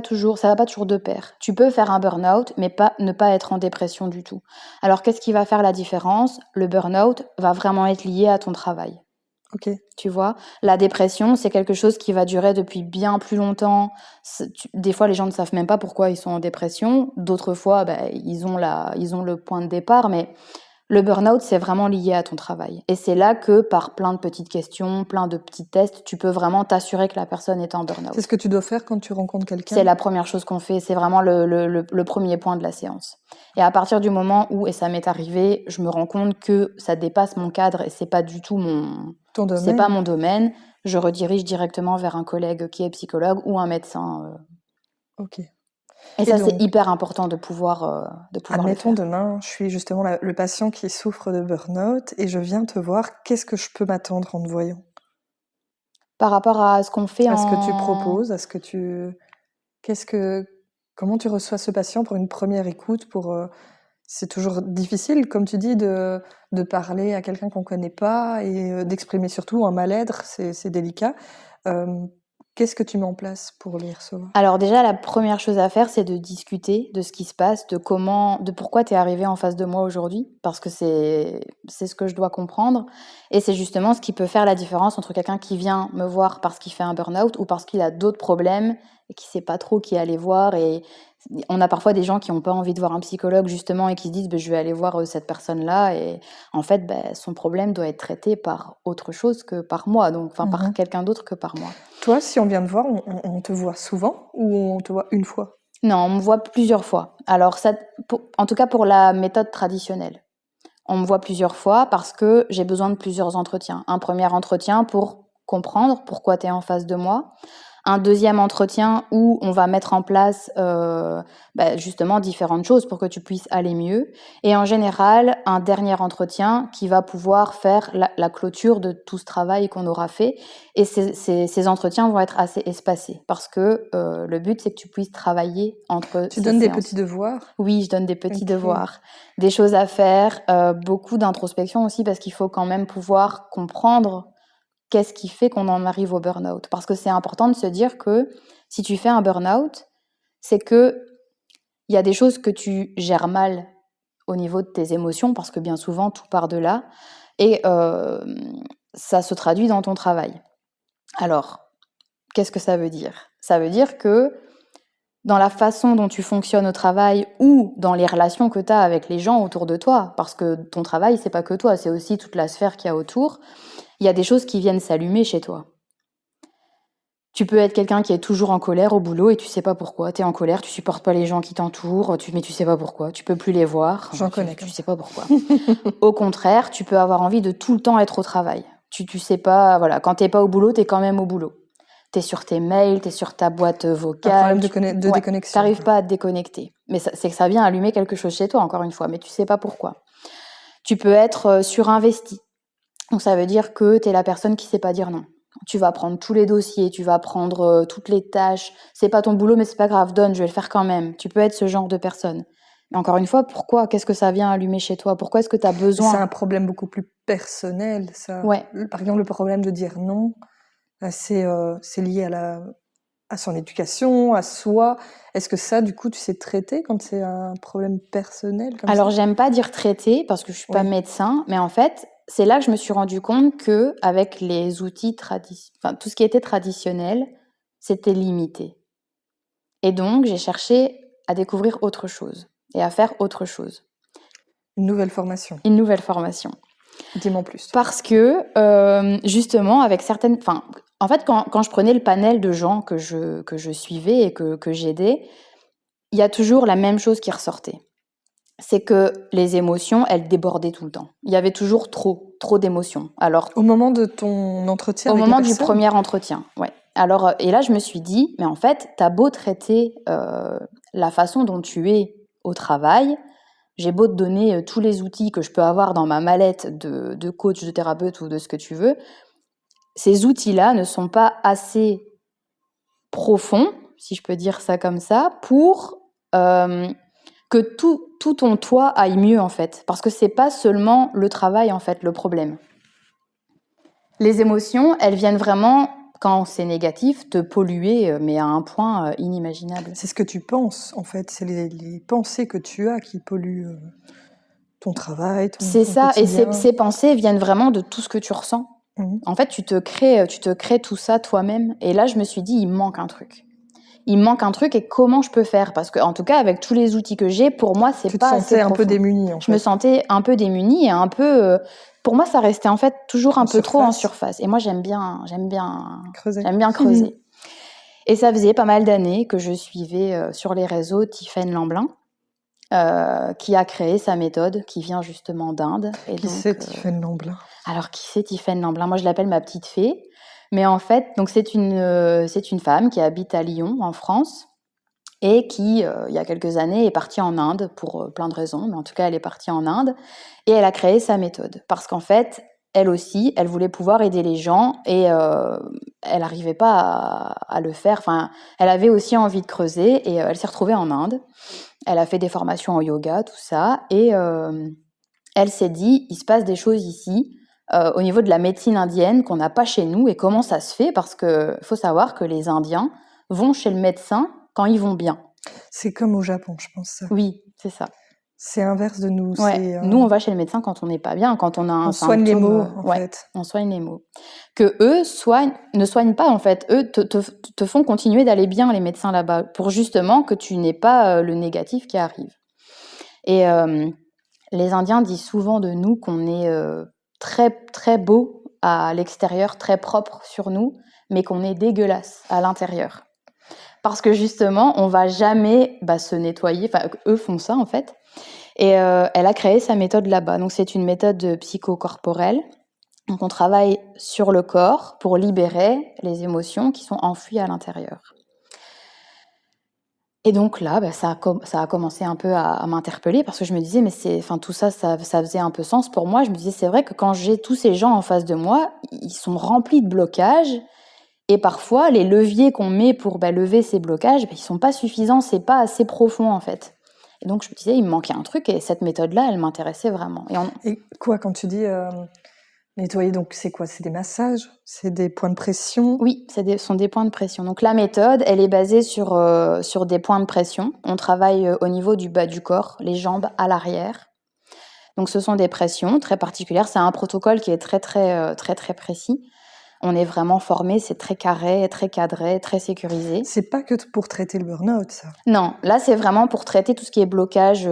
toujours, ça va pas toujours de pair. Tu peux faire un burn-out, mais ne pas être en dépression du tout. Alors qu'est-ce qui va faire la différence? Le burn-out va vraiment être lié à ton travail. Ok. Tu vois, la dépression, c'est quelque chose qui va durer depuis bien plus longtemps. Des fois, les gens ne savent même pas pourquoi ils sont en dépression. D'autres fois, ils ont le point de départ. Mais le burn-out, c'est vraiment lié à ton travail. Et c'est là que, par plein de petites questions, plein de petits tests, tu peux vraiment t'assurer que la personne est en burn-out. C'est ce que tu dois faire quand tu rencontres quelqu'un? C'est la première chose qu'on fait. C'est vraiment le premier point de la séance. Et à partir du moment où, et ça m'est arrivé, je me rends compte que ça dépasse mon cadre et c'est pas du tout Ton domaine? C'est pas mon domaine, je redirige directement vers un collègue qui est psychologue ou un médecin. Ok. Et ça, c'est hyper important de pouvoir admettons le faire. demain, je suis justement le patient qui souffre de burn-out et je viens te voir. Qu'est-ce que je peux m'attendre en te voyant? Par rapport à ce qu'on fait à ce que tu proposes, comment tu reçois ce patient pour une première écoute, c'est toujours difficile, comme tu dis, de parler à quelqu'un qu'on connaît pas et d'exprimer surtout un mal-être, c'est délicat. Qu'est-ce que tu mets en place pour les recevoir? Alors déjà, la première chose à faire, c'est de discuter de ce qui se passe, de pourquoi tu es arrivé en face de moi aujourd'hui, parce que c'est ce que je dois comprendre. Et c'est justement ce qui peut faire la différence entre quelqu'un qui vient me voir parce qu'il fait un burn-out ou parce qu'il a d'autres problèmes et qui sait pas trop qui aller voir. Et on a parfois des gens qui n'ont pas envie de voir un psychologue justement et qui se disent je vais aller voir cette personne-là. Et en fait, son problème doit être traité par autre chose que par moi, donc par quelqu'un d'autre que par moi. Toi, si on vient te voir, on te voit souvent ou on te voit une fois? Non, on me voit plusieurs fois. Alors, en tout cas pour la méthode traditionnelle. On me voit plusieurs fois parce que j'ai besoin de plusieurs entretiens. Un premier entretien pour comprendre pourquoi tu es en face de moi. Un deuxième entretien où on va mettre en place justement différentes choses pour que tu puisses aller mieux. Et en général, un dernier entretien qui va pouvoir faire la clôture de tout ce travail qu'on aura fait. Et ces entretiens vont être assez espacés parce que le but, c'est que tu puisses travailler entre Tu donnes des petits devoirs? Oui, je donne des petits devoirs, des choses à faire, beaucoup d'introspection aussi parce qu'il faut quand même pouvoir comprendre qu'est-ce qui fait qu'on en arrive au burn-out. Parce que c'est important de se dire que si tu fais un burn-out, c'est qu'il y a des choses que tu gères mal au niveau de tes émotions, parce que bien souvent, tout part de là, et ça se traduit dans ton travail. Alors, qu'est-ce que ça veut dire? Ça veut dire que dans la façon dont tu fonctionnes au travail ou dans les relations que tu as avec les gens autour de toi, parce que ton travail, c'est pas que toi, c'est aussi toute la sphère qu'il y a autour, il y a des choses qui viennent s'allumer chez toi. Tu peux être quelqu'un qui est toujours en colère au boulot et tu sais pas pourquoi. Tu es en colère, tu supportes pas les gens qui t'entourent, mais tu sais pas pourquoi. Tu peux plus les voir. J'en connais. Tu sais pas pourquoi. Au contraire, tu peux avoir envie de tout le temps être au travail. Tu sais pas, voilà, quand t'es pas au boulot, t'es quand même au boulot. T'es sur tes mails, t'es sur ta boîte vocale. Un problème de déconnexion. T'arrives pas à te déconnecter. Mais c'est que ça vient allumer quelque chose chez toi, encore une fois, mais tu sais pas pourquoi. Tu peux être surinvesti. Donc ça veut dire que t'es la personne qui sait pas dire non. Tu vas prendre tous les dossiers, tu vas prendre toutes les tâches. C'est pas ton boulot, mais c'est pas grave, donne, je vais le faire quand même. Tu peux être ce genre de personne. Mais encore une fois, pourquoi? Qu'est-ce que ça vient allumer chez toi? Pourquoi est-ce que tu as besoin? C'est un problème beaucoup plus personnel, ça. Ouais. Par exemple, le problème de dire non, c'est lié à son éducation, à soi. Est-ce que ça, du coup, tu sais traiter quand c'est un problème personnel comme Alors, ça? j'aime pas dire traiter parce que je suis pas médecin, mais en fait, c'est là que je me suis rendu compte que avec les outils tout ce qui était traditionnel, c'était limité. Et donc, j'ai cherché à découvrir autre chose et à faire autre chose. Une nouvelle formation. Une nouvelle formation. Dis-moi en plus. Parce que, justement, avec certaines... En fait, quand je prenais le panel de gens que je suivais et que j'aidais, il y a toujours la même chose qui ressortait. C'est que les émotions, elles débordaient tout le temps. Il y avait toujours trop d'émotions. Alors, au moment de ton entretien au avec moment la du personne? premier entretien, ouais. Alors, et là, je me suis dit, mais en fait, t'as beau traiter la façon dont tu es au travail, j'ai beau te donner tous les outils que je peux avoir dans ma mallette de coach, de thérapeute ou de ce que tu veux, ces outils-là ne sont pas assez profonds, si je peux dire ça comme ça, pour que tout ton toi aille mieux, en fait. Parce que c'est pas seulement le travail, en fait, le problème. Les émotions, elles viennent vraiment, quand c'est négatif, te polluer, mais à un point inimaginable. C'est ce que tu penses, en fait. C'est les pensées que tu as qui polluent ton travail, ton C'est ça, et quotidien. ces pensées viennent vraiment de tout ce que tu ressens. En fait, tu te crées tout ça toi-même. Et là, je me suis dit, il me manque un truc. Il me manque un truc et comment je peux faire? Parce que, en tout cas, avec tous les outils que j'ai, pour moi, c'est Tu te pas assez sentais un peu profond. démunie, en Je me fait. sentais un peu démunie et un peu. Pour moi, ça restait en fait toujours un En peu trop en surface. surface. Et moi, j'aime bien Creuser. creuser. Et ça faisait pas mal d'années que je suivais sur les réseaux Tiffaine Lamblin, qui a créé sa méthode, qui vient justement d'Inde. Et Qui donc, c'est Tiffaine Lamblin? alors, qui c'est Tiffaine Lamblin? Moi, je l'appelle ma petite fée. Mais en fait, donc c'est une femme qui habite à Lyon, en France, et qui, il y a quelques années, est partie en Inde pour plein de raisons. Mais en tout cas, elle est partie en Inde et elle a créé sa méthode. Parce qu'en fait, elle aussi, elle voulait pouvoir aider les gens et elle n'arrivait pas à le faire. Enfin, elle avait aussi envie de creuser et elle s'est retrouvée en Inde. Elle a fait des formations en yoga, tout ça. Et elle s'est dit, il se passe des choses ici au niveau de la médecine indienne qu'on n'a pas chez nous. Et comment ça se fait? Parce qu'il faut savoir que les Indiens vont chez le médecin quand ils vont bien. C'est comme au Japon, je pense. Ça. Oui, c'est ça. C'est inverse de nous. Ouais. Nous, on va chez le médecin quand on n'est pas bien, quand on a un on symptôme. soigne les mots, en ouais, fait. on soigne les mots. Que eux ne soignent pas, en fait. Eux te font continuer d'aller bien, les médecins là-bas, pour justement que tu n'aies pas le négatif qui arrive. Et les Indiens disent souvent de nous qu'on est très, très beau à l'extérieur, très propre sur nous, mais qu'on est dégueulasse à l'intérieur. Parce que justement, on va jamais se nettoyer. Enfin, eux font ça, en fait. Et elle a créé sa méthode là-bas. Donc, c'est une méthode psychocorporelle. Donc, on travaille sur le corps pour libérer les émotions qui sont enfouies à l'intérieur. Et donc là, ça a commencé un peu à m'interpeller parce que je me disais, mais tout ça faisait un peu sens pour moi. Je me disais, c'est vrai que quand j'ai tous ces gens en face de moi, ils sont remplis de blocages. Et parfois, les leviers qu'on met pour lever ces blocages, ils sont pas suffisants, c'est pas assez profond en fait. Et donc je me disais, il me manquait un truc et cette méthode-là, elle m'intéressait vraiment. Et quoi, quand tu dis nettoyer, donc c'est quoi? C'est des massages? C'est des points de pression? Oui, ce sont des points de pression. Donc la méthode, elle est basée sur des points de pression. On travaille au niveau du bas du corps, les jambes à l'arrière. Donc ce sont des pressions très particulières. C'est un protocole qui est très très très très précis. On est vraiment formé, c'est très carré, très cadré, très sécurisé. C'est pas que pour traiter le burn-out, ça? Non, là c'est vraiment pour traiter tout ce qui est blocage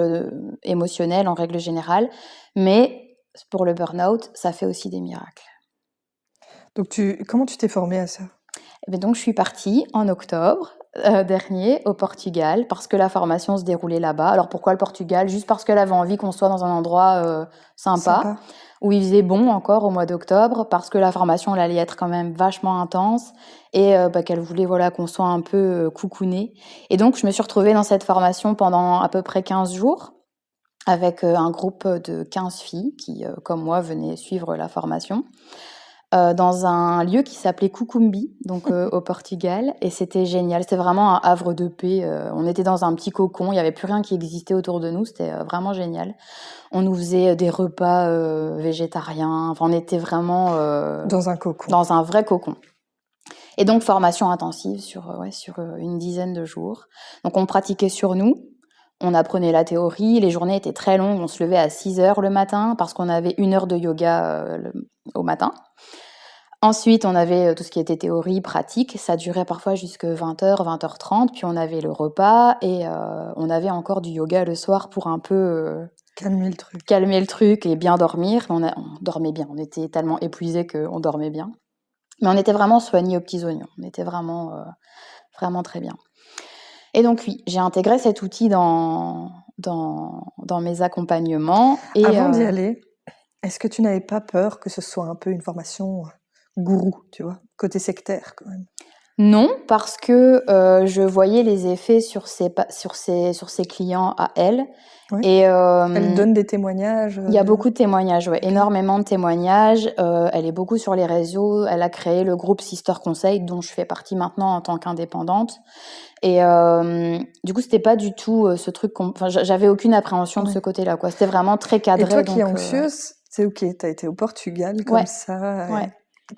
émotionnel en règle générale. Mais pour le burn-out, ça fait aussi des miracles. Donc comment tu t'es formée à ça? Donc je suis partie en octobre dernier au Portugal parce que la formation se déroulait là-bas. Alors pourquoi le Portugal? Juste parce qu'elle avait envie qu'on soit dans un endroit sympa, où il faisait bon encore au mois d'octobre, parce que la formation elle allait être quand même vachement intense et qu'elle voulait qu'on soit un peu coucouné. Et donc je me suis retrouvée dans cette formation pendant à peu près 15 jours avec un groupe de 15 filles qui, comme moi, venaient suivre la formation. Dans un lieu qui s'appelait Kukumbi, donc au Portugal, et c'était génial. C'était vraiment un havre de paix. On était dans un petit cocon, il n'y avait plus rien qui existait autour de nous. C'était vraiment génial. On nous faisait des repas végétariens. Enfin, on était vraiment dans un cocon, dans un vrai cocon. Et donc formation intensive sur une dizaine de jours. Donc on pratiquait sur nous. On apprenait la théorie, les journées étaient très longues, on se levait à 6h le matin parce qu'on avait 1 heure de yoga au matin. Ensuite, on avait tout ce qui était théorie, pratique, ça durait parfois jusqu'à 20h, 20h30, puis on avait le repas et on avait encore du yoga le soir pour un peu calmer le truc et bien dormir. On dormait bien, on était tellement épuisés qu'on dormait bien. Mais on était vraiment soignés aux petits oignons, on était vraiment, vraiment très bien. Et donc oui, j'ai intégré cet outil dans mes accompagnements. Et avant d'y aller, est-ce que tu n'avais pas peur que ce soit un peu une formation gourou, tu vois, côté sectaire quand même? Non, parce que je voyais les effets sur ses clients à elle. Oui. Et elle donne des témoignages. Il y a beaucoup de témoignages, okay. Énormément de témoignages. Elle est beaucoup sur les réseaux. Elle a créé le groupe Sister Conseil, dont je fais partie maintenant en tant qu'indépendante. Et du coup, c'était pas du tout ce truc. J'avais aucune appréhension de ce côté-là, quoi. C'était vraiment très cadré. Et toi qui es anxieuse, c'est ok. T'as été au Portugal comme ça, ouais.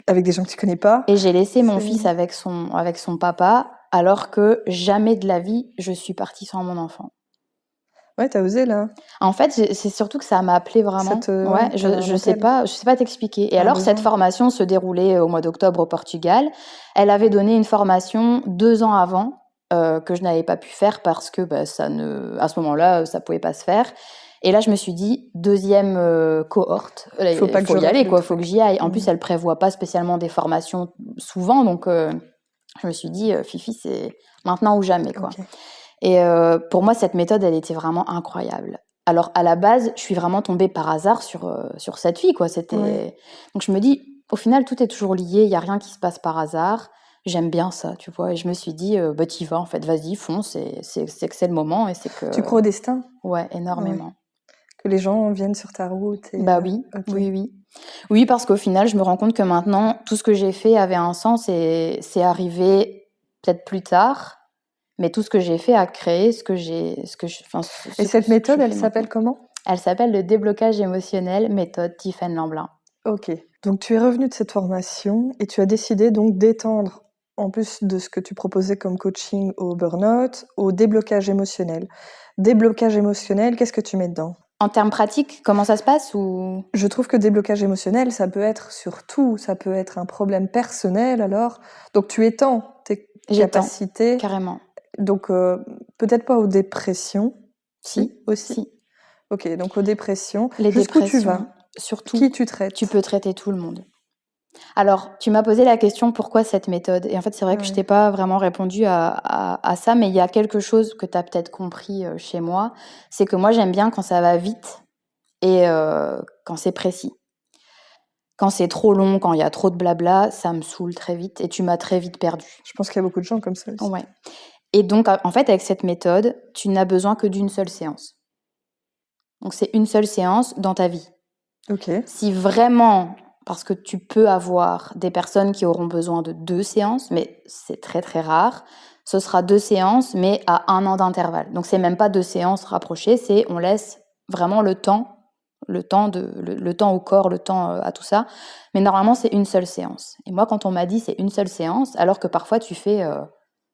Avec des gens que tu connais pas. Et j'ai laissé mon fils avec son papa, alors que jamais de la vie je suis partie sans mon enfant. Ouais, t'as osé là. En fait, c'est surtout que ça m'a appelé vraiment. Ouais, t'avais un je sais appel, pas t'expliquer. Et un alors cette besoin. formation se déroulait au mois d'octobre au Portugal. Elle avait donné une formation 2 ans avant, que je n'avais pas pu faire parce que, bah, à ce moment-là, ça pouvait pas se faire. Et là, je me suis dit: «2e, cohorte, Faut pas que faut je y rate aller le quoi, faut que truc. j'y aille». En Mmh. plus, elle prévoit pas spécialement des formations souvent, donc je me suis dit: «Fifi, c'est maintenant ou jamais, quoi». OK. Et pour moi, cette méthode, elle était vraiment incroyable. Alors, à la base, je suis vraiment tombée par hasard sur cette fille, quoi. Ouais. Donc je me dis: «Au final, tout est toujours lié, il y a rien qui se passe par hasard». J'aime bien ça, tu vois? Et je me suis dit: «Bah, tu y vas, en fait, vas-y, fonce et c'est que c'est le moment et c'est Tu que» crois au destin? ouais, Ouais. énormément. Que les gens viennent sur ta route et Bah, oui, OK. oui, oui. Oui, parce qu'au final, je me rends compte que maintenant, tout ce que j'ai fait avait un sens et c'est arrivé peut-être plus tard, mais tout ce que j'ai fait a créé ce que je enfin, Et cette ce que je méthode, elle fais maintenant. s'appelle comment? Elle s'appelle le déblocage émotionnel méthode Tiffaine Lamblin. OK. Donc tu es revenu de cette formation et tu as décidé donc d'étendre, en plus de ce que tu proposais comme coaching au burn-out, au déblocage émotionnel. Déblocage émotionnel, qu'est-ce que tu mets dedans? En termes pratiques, comment ça se passe ou Je trouve que déblocage émotionnel, ça peut être sur tout, ça peut être un problème personnel alors. Donc tu étends tes j'étends? capacités, Carrément. donc peut-être pas aux dépressions, si, Si, aussi? si. OK, donc aux dépressions. Les Jusqu'où tu dépressions, vas? surtout, Qui tu tu traites? peux traiter tout le monde. Alors, tu m'as posé la question: «Pourquoi cette méthode?» Et en fait, c'est vrai que je Ouais. t'ai pas vraiment répondu à ça, mais il y a quelque chose que tu as peut-être compris, chez moi, c'est que moi, j'aime bien quand ça va vite et quand c'est précis. Quand c'est trop long, quand il y a trop de blabla, ça me saoule très vite et tu m'as très vite perdue. Je pense qu'il y a beaucoup de gens comme ça aussi. Ouais. Et donc, en fait, avec cette méthode, tu n'as besoin que d'une seule séance. Donc, c'est une seule séance dans ta vie. OK. Si vraiment, parce que tu peux avoir des personnes qui auront besoin de 2 séances, mais c'est très, très rare. Ce sera 2 séances, mais à 1 an d'intervalle. Donc, c'est même pas 2 séances rapprochées, c'est on laisse vraiment le temps au corps, le temps à tout ça. Mais normalement, c'est une seule séance. Et moi, quand on m'a dit c'est une seule séance, alors que parfois tu fais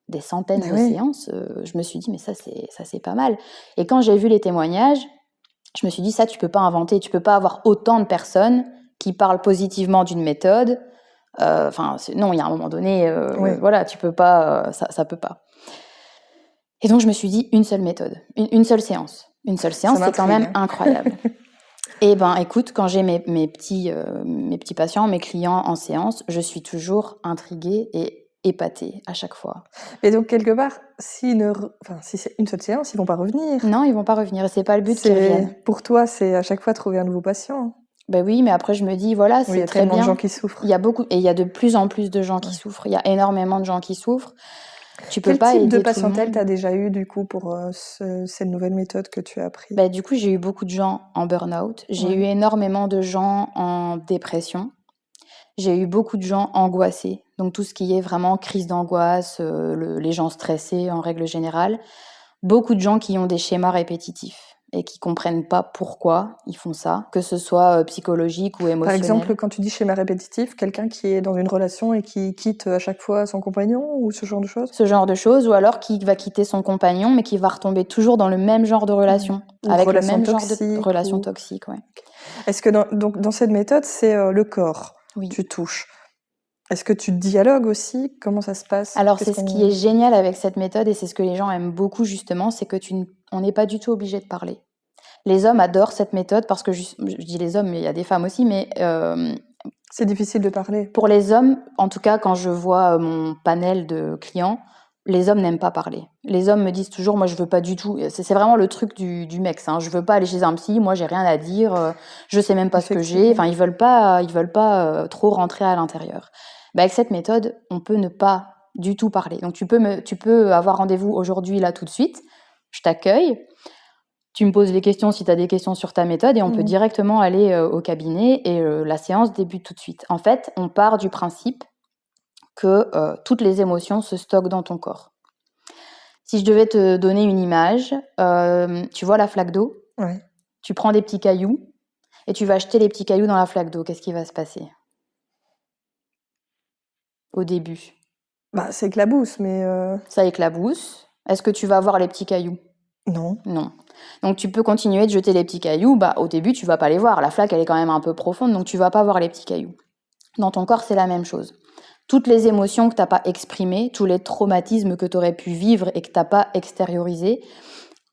des centaines Bah de oui. séances, je me suis dit mais ça c'est pas mal. Et quand j'ai vu les témoignages, je me suis dit ça tu peux pas inventer, tu peux pas avoir autant de personnes qui parlent positivement d'une méthode. Enfin non, il y a un moment donné, Oui. voilà, tu peux pas, ça peut pas. Et donc je me suis dit une seule méthode, une seule séance. Une seule Ça séance, c'est quand m'intrigue, même hein. incroyable. Eh ben, écoute, quand j'ai mes petits patients, mes clients en séance, je suis toujours intriguée et épatée à chaque fois. Et donc quelque part, si c'est une seule séance, ils vont pas revenir. Non, ils vont pas revenir et c'est pas le but qu'ils reviennent. Pour toi, c'est à chaque fois trouver un nouveau patient, hein. Ben oui, mais après je me dis voilà, Oui, il y c'est a très tellement de gens bien. qui Il souffrent. y a beaucoup et il y a de plus en plus de gens qui Ouais. souffrent. Il y a énormément de gens qui souffrent. Tu peux Quel pas type de aider tout le patientèle monde. tu as déjà eu du coup pour, cette nouvelle méthode que tu as appris? Ben, du coup, j'ai eu beaucoup de gens en burn-out. J'ai eu Ouais. énormément de gens en dépression. J'ai eu beaucoup de gens angoissés, donc tout ce qui est vraiment crise d'angoisse, les gens stressés en règle générale. Beaucoup de gens qui ont des schémas répétitifs et qui comprennent pas pourquoi ils font ça, que ce soit, psychologique ou Par exemple, émotionnel. quand tu dis schéma répétitif, quelqu'un qui est dans une relation et qui quitte à chaque fois son compagnon ou ce genre de choses? Ce genre de choses ou alors qui va quitter son compagnon, mais qui va retomber toujours dans le même genre de Ouais. relation, Ou avec le relation même genre de toxique relation ou toxique, ouais. est-ce que dans cette méthode, c'est, le corps, Oui. tu touches? Est-ce que tu dialogues aussi? Comment ça se passe? Alors c'est Qu'est-ce ce qui est qu'on génial avec cette méthode et c'est ce que les gens aiment beaucoup justement, c'est que on n'est pas du tout obligé de parler. Les hommes adorent cette méthode parce que je dis les hommes, mais il y a des femmes aussi, mais c'est difficile de parler? pour les hommes, en tout cas quand je vois mon panel de clients, les hommes n'aiment pas parler. Les hommes me disent toujours, moi je veux pas du tout. C'est vraiment le truc du mec, ça, hein, je veux pas aller chez un psy, moi j'ai rien à dire, je sais même pas ce que j'ai. Effectivement. Enfin ils veulent pas trop rentrer à l'intérieur. Bah, avec cette méthode, on peut ne pas du tout parler. Donc tu peux avoir rendez-vous aujourd'hui là tout de suite. Je t'accueille. Tu me poses les questions si tu as des questions sur ta méthode et on peut Mmh. directement aller au cabinet et la séance débute tout de suite. En fait, on part du principe que toutes les émotions se stockent dans ton corps. Si je devais te donner une image, tu vois la flaque d'eau, Ouais. tu prends des petits cailloux et tu vas jeter les petits cailloux dans la flaque d'eau. Qu'est-ce qui va se passer au début? Bah, c'est éclabousse, mais Ça éclabousse. Est-ce que tu vas voir les petits cailloux? Non. Non. Donc tu peux continuer de jeter les petits cailloux. Au début, tu vas pas les voir. La flaque, elle est quand même un peu profonde, donc tu vas pas voir les petits cailloux. Dans ton corps, c'est la même chose. Toutes les émotions que tu n'as pas exprimées, tous les traumatismes que tu aurais pu vivre et que tu n'as pas extériorisés,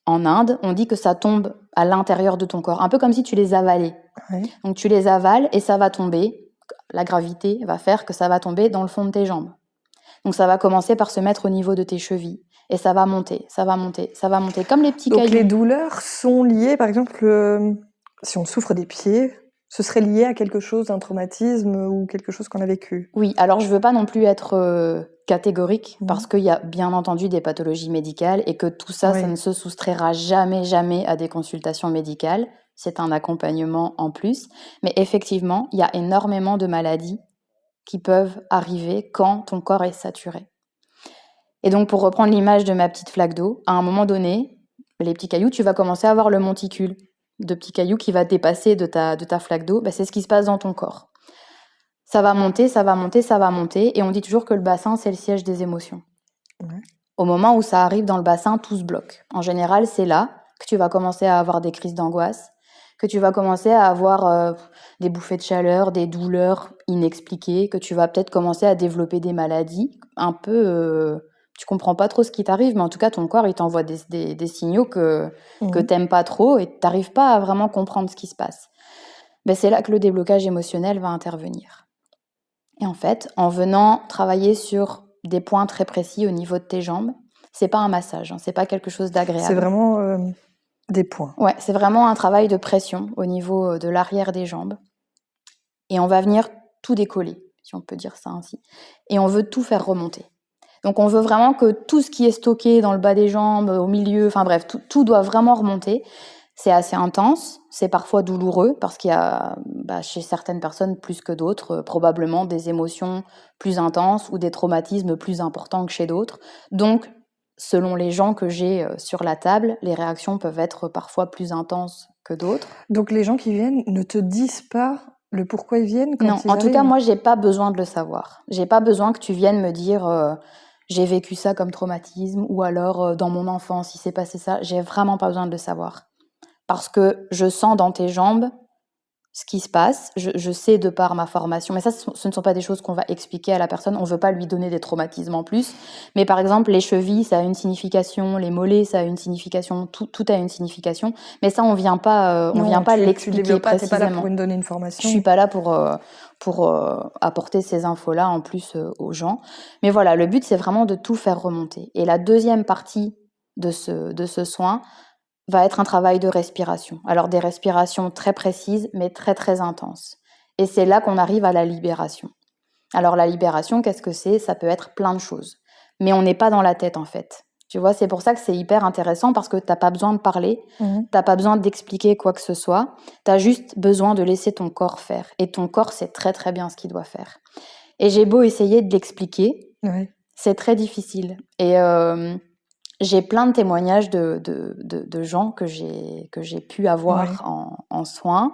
en Inde, on dit que ça tombe à l'intérieur de ton corps, un peu comme si tu les avalais. Ouais. Donc tu les avales et ça va tomber. La gravité va faire que ça va tomber dans le fond de tes jambes. Donc ça va commencer par se mettre au niveau de tes chevilles. Et ça va monter, ça va monter, ça va monter, comme les petits Donc cailloux. les douleurs sont liées, par exemple, si on souffre des pieds, ce serait lié à quelque chose, un traumatisme ou quelque chose qu'on a vécu. Oui, alors je veux pas non plus être catégorique Mhm. parce qu'il y a bien entendu des pathologies médicales et que tout ça, Oui. ça ne se soustraira jamais à des consultations médicales. C'est un accompagnement en plus. Mais effectivement, il y a énormément de maladies qui peuvent arriver quand ton corps est saturé. Et donc, pour reprendre l'image de ma petite flaque d'eau, à un moment donné, les petits cailloux, tu vas commencer à avoir le monticule de petits cailloux qui va dépasser de ta flaque d'eau. C'est ce qui se passe dans ton corps. Ça va monter, ça va monter, ça va monter. Et on dit toujours que le bassin, c'est le siège des émotions. Ouais. Au moment où ça arrive dans le bassin, tout se bloque. En général, c'est là que tu vas commencer à avoir des crises d'angoisse, que tu vas commencer à avoir des bouffées de chaleur, des douleurs inexpliquées, que tu vas peut-être commencer à développer des maladies un peu... tu comprends pas trop ce qui t'arrive, mais en tout cas, ton corps, il t'envoie des signaux que t'aimes pas trop et t'arrives pas à vraiment comprendre ce qui se passe. C'est là que le déblocage émotionnel va intervenir. Et en fait, en venant travailler sur des points très précis au niveau de tes jambes, c'est pas un massage, c'est pas quelque chose d'agréable. C'est vraiment des points. Ouais, c'est vraiment un travail de pression au niveau de l'arrière des jambes. Et on va venir tout décoller, si on peut dire ça ainsi. Et on veut tout faire remonter. Donc on veut vraiment que tout ce qui est stocké dans le bas des jambes, au milieu, enfin bref, tout doit vraiment remonter. C'est assez intense, c'est parfois douloureux parce qu'il y a chez certaines personnes plus que d'autres probablement des émotions plus intenses ou des traumatismes plus importants que chez d'autres. Donc selon les gens que j'ai sur la table, les réactions peuvent être parfois plus intenses que d'autres. Donc les gens qui viennent ne te disent pas le pourquoi ils viennent quand Non, ils en tout cas, arrivent. moi, j'ai pas besoin de le savoir. J'ai pas besoin que tu viennes me dire j'ai vécu ça comme traumatisme ou alors dans mon enfance, il s'est passé ça. J'ai vraiment pas besoin de le savoir. Parce que je sens dans tes jambes ce qui se passe. Je sais de par ma formation. Mais ça, ce ne sont pas des choses qu'on va expliquer à la personne. On veut pas lui donner des traumatismes en plus. Mais par exemple, les chevilles, ça a une signification. Les mollets, ça a une signification. Tout a une signification. Mais ça, on vient pas l'expliquer précisément. T'es pas là pour nous donner une formation. Je suis pas là pour apporter ces infos-là en plus aux gens. Mais voilà, le but, c'est vraiment de tout faire remonter. Et la deuxième partie de ce soin va être un travail de respiration. Alors, des respirations très précises, mais très, très intenses. Et c'est là qu'on arrive à la libération. Alors, la libération, qu'est-ce que c'est ? Ça peut être plein de choses. Mais on n'est pas dans la tête, en fait. Tu vois, c'est pour ça que c'est hyper intéressant parce que tu n'as pas besoin de parler, tu n'as pas besoin d'expliquer quoi que ce soit, tu as juste besoin de laisser ton corps faire. Et ton corps sait très très bien ce qu'il doit faire. Et j'ai beau essayer de l'expliquer, c'est très difficile. Et j'ai plein de témoignages de gens que j'ai pu avoir en soins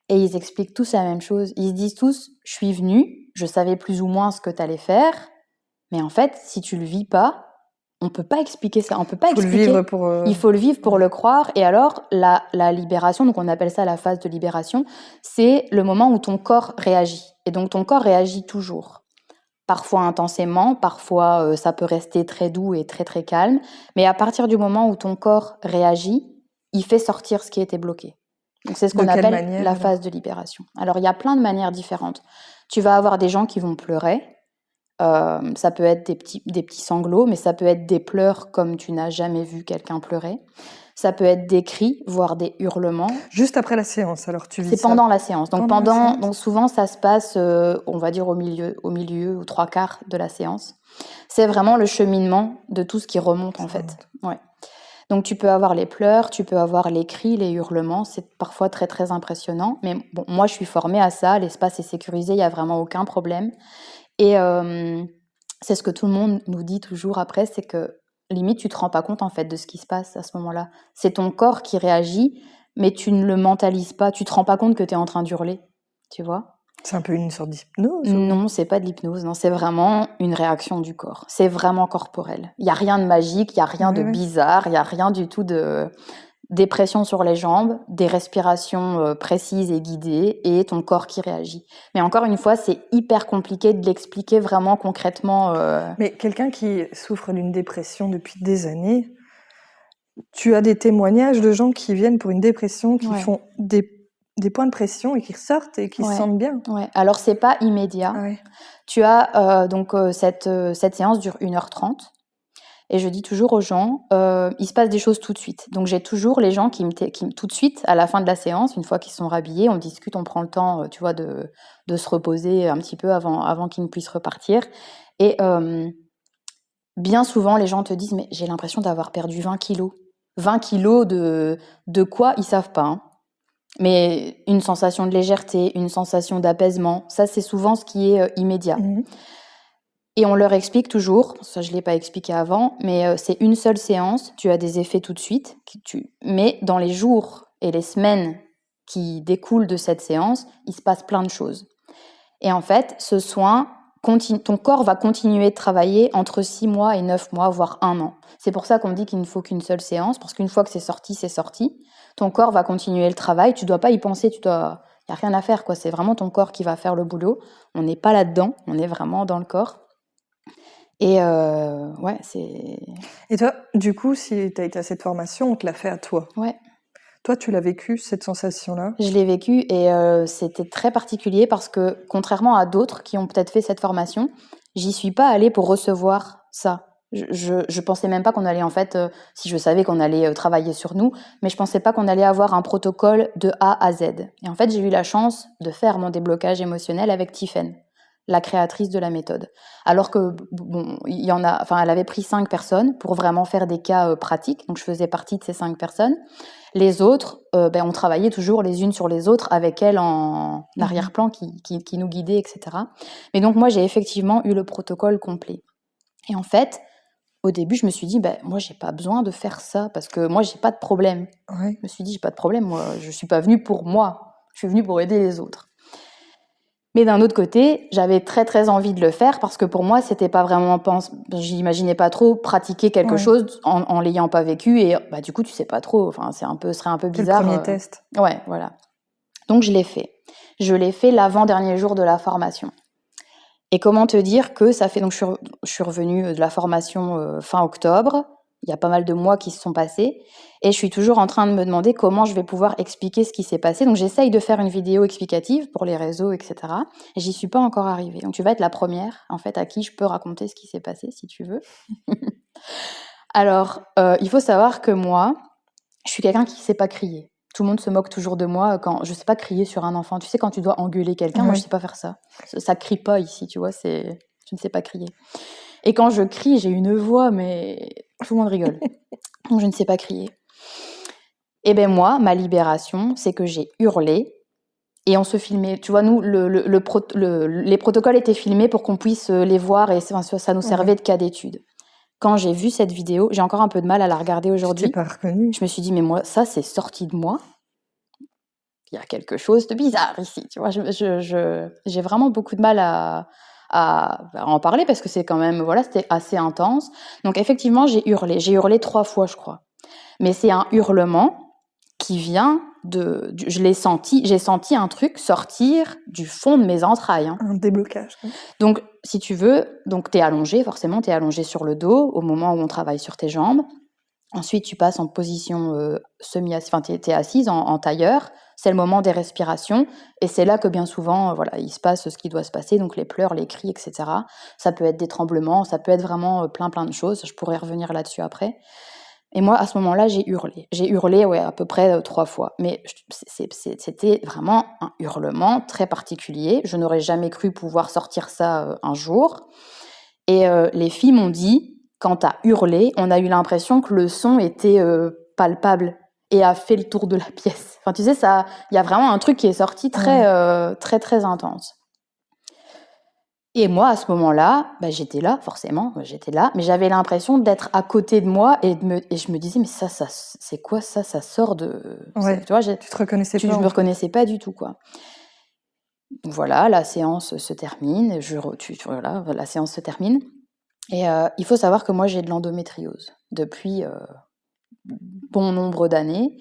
et ils expliquent tous la même chose. Ils se disent tous, je suis venue, je savais plus ou moins ce que tu allais faire, mais en fait, si tu le vis pas, on peut pas expliquer ça. On peut pas expliquer. Il faut le vivre pour le croire. Et alors, la libération, donc on appelle ça la phase de libération, c'est le moment où ton corps réagit. Et donc ton corps réagit toujours. Parfois intensément, parfois ça peut rester très doux et très très calme. Mais à partir du moment où ton corps réagit, il fait sortir ce qui était bloqué. Donc c'est ce qu'on appelle la phase de libération. Alors il y a plein de manières différentes. Tu vas avoir des gens qui vont pleurer. Ça peut être des petits sanglots, mais ça peut être des pleurs comme tu n'as jamais vu quelqu'un pleurer. Ça peut être des cris, voire des hurlements. Juste après la séance, alors tu vis ça. C'est pendant la séance. Donc donc souvent ça se passe, on va dire au milieu ou 3/4 de la séance. C'est vraiment le cheminement de tout ce qui remonte en fait. Ouais. Donc tu peux avoir les pleurs, tu peux avoir les cris, les hurlements. C'est parfois très très impressionnant. Mais bon, moi je suis formée à ça. L'espace est sécurisé, il y a vraiment aucun problème. Et c'est ce que tout le monde nous dit toujours après, c'est que limite, tu te rends pas compte en fait de ce qui se passe à ce moment-là. C'est ton corps qui réagit, mais tu ne le mentalises pas. Tu te rends pas compte que tu es en train d'hurler, tu vois. C'est un peu une sorte d'hypnose ou... Non, c'est pas de l'hypnose, non, c'est vraiment une réaction du corps. C'est vraiment corporel. Il y a rien de magique, il y a rien de Ouais. bizarre, il y a rien du tout de des pressions sur les jambes, des respirations précises et guidées, et ton corps qui réagit. Mais encore une fois, c'est hyper compliqué de l'expliquer vraiment concrètement. Mais quelqu'un qui souffre d'une dépression depuis des années, tu as des témoignages de gens qui viennent pour une dépression, qui Ouais. font des points de pression et qui ressortent et qui se Ouais. sentent bien. Ouais. Alors, c'est pas immédiat. Ah ouais. Tu as cette séance dure 1h30. Et je dis toujours aux gens, il se passe des choses tout de suite. Donc j'ai toujours les gens qui tout de suite, à la fin de la séance, une fois qu'ils sont rhabillés, on discute, on prend le temps, tu vois, de se reposer un petit peu avant qu'ils ne puissent repartir. Et bien souvent, les gens te disent, mais j'ai l'impression d'avoir perdu 20 kilos. 20 kilos de quoi, ils savent pas. Hein. Mais une sensation de légèreté, une sensation d'apaisement, ça c'est souvent ce qui est immédiat. Mhm. Et on leur explique toujours, ça je ne l'ai pas expliqué avant, mais c'est une seule séance, tu as des effets tout de suite, mais dans les jours et les semaines qui découlent de cette séance, il se passe plein de choses. Et en fait, ce soin, ton corps va continuer de travailler entre 6 mois et 9 mois, voire 1 an. C'est pour ça qu'on dit qu'il ne faut qu'une seule séance, parce qu'une fois que c'est sorti, c'est sorti. Ton corps va continuer le travail, tu ne dois pas y penser, il n'y a rien à faire, quoi. C'est vraiment ton corps qui va faire le boulot. On n'est pas là-dedans, on est vraiment dans le corps. Et ouais, c'est... Et toi, du coup, si tu as été à cette formation, on te l'a fait à toi. Ouais. Toi, tu l'as vécu, cette sensation-là? Je l'ai vécu et c'était très particulier parce que, contrairement à d'autres qui ont peut-être fait cette formation, j'y suis pas allée pour recevoir ça. Je pensais même pas qu'on allait, en fait, si je savais qu'on allait travailler sur nous, mais je pensais pas qu'on allait avoir un protocole de A à Z. Et en fait, j'ai eu la chance de faire mon déblocage émotionnel avec Tiffaine, la créatrice de la méthode. Alors que, bon, elle avait pris 5 personnes pour vraiment faire des cas pratiques, donc je faisais partie de ces 5 personnes. Les autres, on travaillait toujours les unes sur les autres avec elle en arrière-plan qui nous guidait, etc. Mais donc moi, j'ai effectivement eu le protocole complet. Et en fait, au début, je me suis dit, moi, j'ai pas besoin de faire ça parce que moi, j'ai pas de problème. Ouais. Je me suis dit, j'ai pas de problème, moi, je suis pas venue pour moi, je suis venue pour aider les autres. Mais d'un autre côté, j'avais très très envie de le faire parce que pour moi, c'était pas vraiment j'imaginais pas trop pratiquer quelque chose en l'ayant pas vécu et du coup, tu sais pas trop. Enfin, serait un peu bizarre. C'est le premier test. Ouais, voilà. Donc je l'ai fait. Je l'ai fait l'avant-dernier jour de la formation. Et comment te dire que ça fait donc je suis revenue de la formation fin octobre. Il y a pas mal de mois qui se sont passés et je suis toujours en train de me demander comment je vais pouvoir expliquer ce qui s'est passé. Donc j'essaye de faire une vidéo explicative pour les réseaux, etc. Et j'y suis pas encore arrivée. Donc tu vas être la première, en fait, à qui je peux raconter ce qui s'est passé, si tu veux. Alors, il faut savoir que moi, je suis quelqu'un qui sait pas crier. Tout le monde se moque toujours de moi quand je sais pas crier sur un enfant. Tu sais, quand tu dois engueuler quelqu'un, moi je sais pas faire ça. Ça crie pas ici, tu vois. Je ne sais pas crier. Et quand je crie, j'ai une voix, mais tout le monde rigole. Donc je ne sais pas crier. Et bien moi, ma libération, c'est que j'ai hurlé et on se filmait. Tu vois, nous, les protocoles étaient filmés pour qu'on puisse les voir et ça nous servait de cas d'étude. Quand j'ai vu cette vidéo, j'ai encore un peu de mal à la regarder aujourd'hui. Je t'ai pas reconnue. Je me suis dit, mais moi, ça, c'est sorti de moi. Il y a quelque chose de bizarre ici. Tu vois, j'ai vraiment beaucoup de mal à en parler parce que c'est quand même, voilà, c'était assez intense. Donc effectivement, j'ai hurlé 3 fois, je crois. Mais c'est un hurlement qui vient j'ai senti un truc sortir du fond de mes entrailles. Hein. Un déblocage. Donc, si tu veux, t'es allongé, forcément, t'es allongé sur le dos au moment où on travaille sur tes jambes. Ensuite, tu passes en position semi-assise, enfin, t'es assise en tailleur. C'est le moment des respirations. Et c'est là que bien souvent, il se passe ce qui doit se passer. Donc, les pleurs, les cris, etc. Ça peut être des tremblements, ça peut être vraiment plein de choses. Je pourrais revenir là-dessus après. Et moi, à ce moment-là, j'ai hurlé. J'ai hurlé, à peu près 3 fois. Mais c'était vraiment un hurlement très particulier. Je n'aurais jamais cru pouvoir sortir ça un jour. Et les filles m'ont dit, quand t'as hurlé, on a eu l'impression que le son était palpable et a fait le tour de la pièce. Enfin, tu sais, il y a vraiment un truc qui est sorti très, très intense. Et moi, à ce moment-là, j'étais là, forcément, mais j'avais l'impression d'être à côté de moi et je me disais, mais ça, c'est quoi ça? Ça sort de... Ouais, tu vois, tu te reconnaissais pas. Je me reconnaissais pas du tout, quoi. Voilà, la séance se termine, voilà, la séance se termine et il faut savoir que moi j'ai de l'endométriose depuis, bon nombre d'années,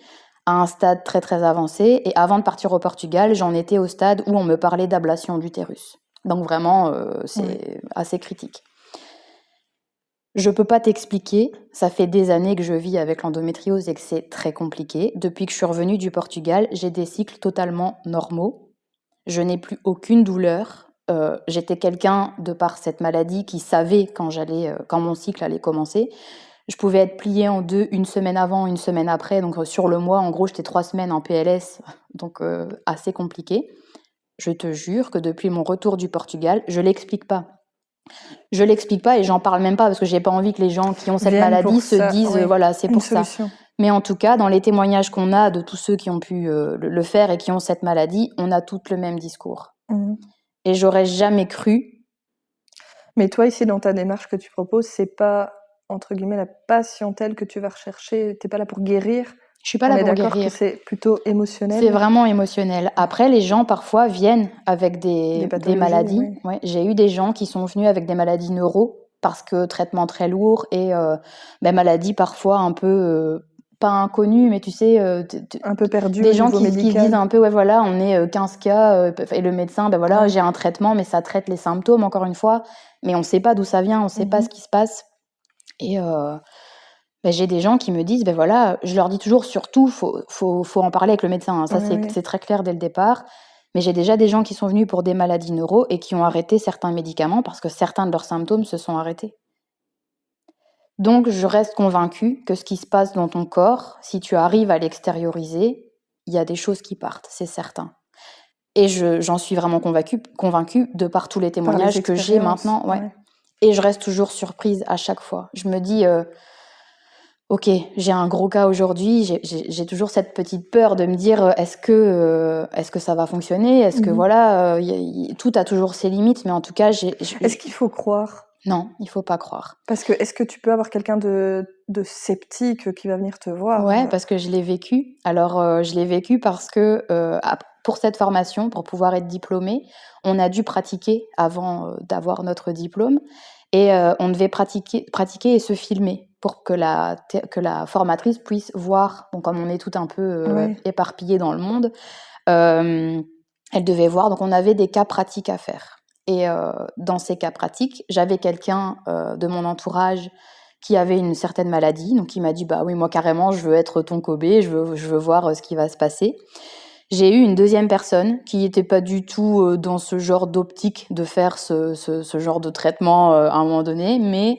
à un stade très, très avancé et avant de partir au Portugal, j'en étais au stade où on me parlait d'ablation d'utérus. Donc vraiment, Ouais. c'est assez critique. Je peux pas t'expliquer, ça fait des années que je vis avec l'endométriose et que c'est très compliqué. Depuis que je suis revenue du Portugal, j'ai des cycles totalement normaux. Je n'ai plus aucune douleur. J'étais quelqu'un, de par cette maladie, qui savait quand mon cycle allait commencer. Je pouvais être pliée en deux, une semaine avant, une semaine après. Donc sur le mois, en gros, j'étais 3 semaines en PLS, donc assez compliqué. Je te jure que depuis mon retour du Portugal, je l'explique pas. Je l'explique pas et j'en parle même pas parce que j'ai pas envie que les gens qui ont cette Viennent maladie pour se ça, disent oui, voilà, c'est une pour ça. solution. Mais en tout cas, dans les témoignages qu'on a de tous ceux qui ont pu le faire et qui ont cette maladie, on a toutes le même discours. Mmh. Et j'aurais jamais cru. Mais toi, ici, dans ta démarche que tu proposes, c'est pas, entre guillemets, la patientèle que tu vas rechercher. T'es pas là pour guérir. Je suis pas On là est pour d'accord que guérir. c'est plutôt C'est émotionnel, vraiment émotionnel. Après, les gens parfois viennent avec des des pathologies, maladies. oui. Ouais, j'ai eu des gens qui sont venus avec des maladies neuro parce que traitement très lourd et maladies parfois un peu pas inconnues, mais tu sais, Un peu perdu des au gens niveau qui se disent médical. un peu, ouais, voilà, on est 15 cas et le médecin, ben voilà, Ouais. j'ai un traitement, mais ça traite les symptômes, encore une fois, mais on ne sait pas d'où ça vient, on ne sait pas Mmh. ce qui se passe. Et j'ai des gens qui me disent, ben voilà, je leur dis toujours, surtout, faut en parler avec le médecin, hein. Ça, Oui, oui. c'est très clair dès le départ. Mais j'ai déjà des gens qui sont venus pour des maladies neuro et qui ont arrêté certains médicaments parce que certains de leurs symptômes se sont arrêtés. Donc, je reste convaincue que ce qui se passe dans ton corps, si tu arrives à l'extérioriser, il y a des choses qui partent, c'est certain. Et j'en suis vraiment convaincue de par tous les Par les témoignages que j'ai expériences, maintenant, ouais. ouais. Et je reste toujours surprise à chaque fois. Je me dis, OK, j'ai un gros cas aujourd'hui, j'ai toujours cette petite peur de me dire, est-ce que ça va fonctionner? Est-ce que Mmh. voilà, tout a toujours ses limites, mais en tout cas, Est-ce qu'il faut croire? non, il faut pas croire. Parce que est-ce que tu peux avoir quelqu'un de sceptique qui va venir te voir? Ouais, parce que je l'ai vécu. Alors, je l'ai vécu parce que, pour cette formation, pour pouvoir être diplômée, on a dû pratiquer avant, d'avoir notre diplôme et on devait pratiquer et se filmer pour que la formatrice puisse voir. Bon, comme on est toutes un peu, Ouais. éparpillées dans le monde, hem, elle devait voir, donc on avait des cas pratiques à faire et dans ces cas pratiques, j'avais quelqu'un, de mon entourage qui avait une certaine maladie, donc il m'a dit: «Bah oui, moi carrément, je veux être ton Kobe, je veux voir, ce qui va se passer». J'ai eu une deuxième personne qui était pas du tout, dans ce genre d'optique de faire ce genre de traitement, à un moment donné, mais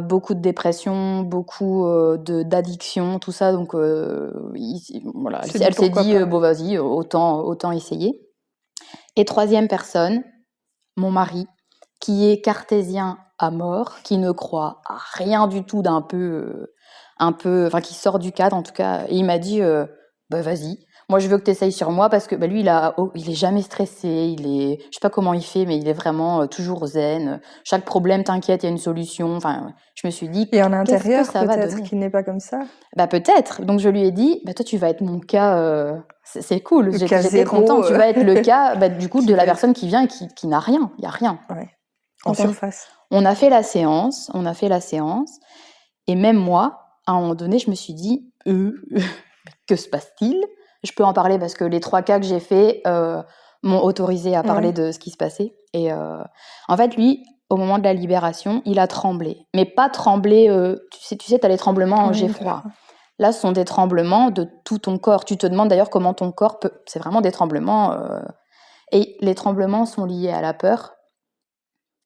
beaucoup de dépression, beaucoup, d'addiction, tout ça, donc voilà, Tu te dis elle s'est pourquoi dit: pas? «Bon vas-y, autant essayer». Et troisième personne, mon mari, qui est cartésien à mort, qui ne croit à rien du tout enfin qui sort du cadre en tout cas. Et il m'a dit, bah vas-y, moi je veux que tu essayes sur moi parce que bah, lui il est jamais stressé, je sais pas comment il fait, mais il est vraiment toujours zen. Chaque problème, t'inquiète, il y a une solution. Enfin, je me suis dit, Et en qu'est-ce que intérieur, ça va peut-être, donner? qu'il n'est pas comme ça? Bah peut-être. Donc je lui ai dit, bah toi tu vas être mon cas, c'est cool. Le cas J'étais 0, contente. Tu vas être le cas, bah, du coup qui de la va être personne qui vient et qui n'a rien. Il y a rien. ouais, en Donc surface. on a fait la séance, et même moi, à un moment donné, je me suis dit, que se passe-t-il? Je peux en parler parce que les 3 cas que j'ai faits m'ont autorisé à parler Ouais. de ce qui se passait. Et en fait, lui, au moment de la libération, il a tremblé, mais pas tremblé. Tu sais, t'as les tremblements en Ouais, de G-froid. froid. Là, ce sont des tremblements de tout ton corps. Tu te demandes d'ailleurs comment ton corps peut. C'est vraiment des tremblements. Et les tremblements sont liés à la peur.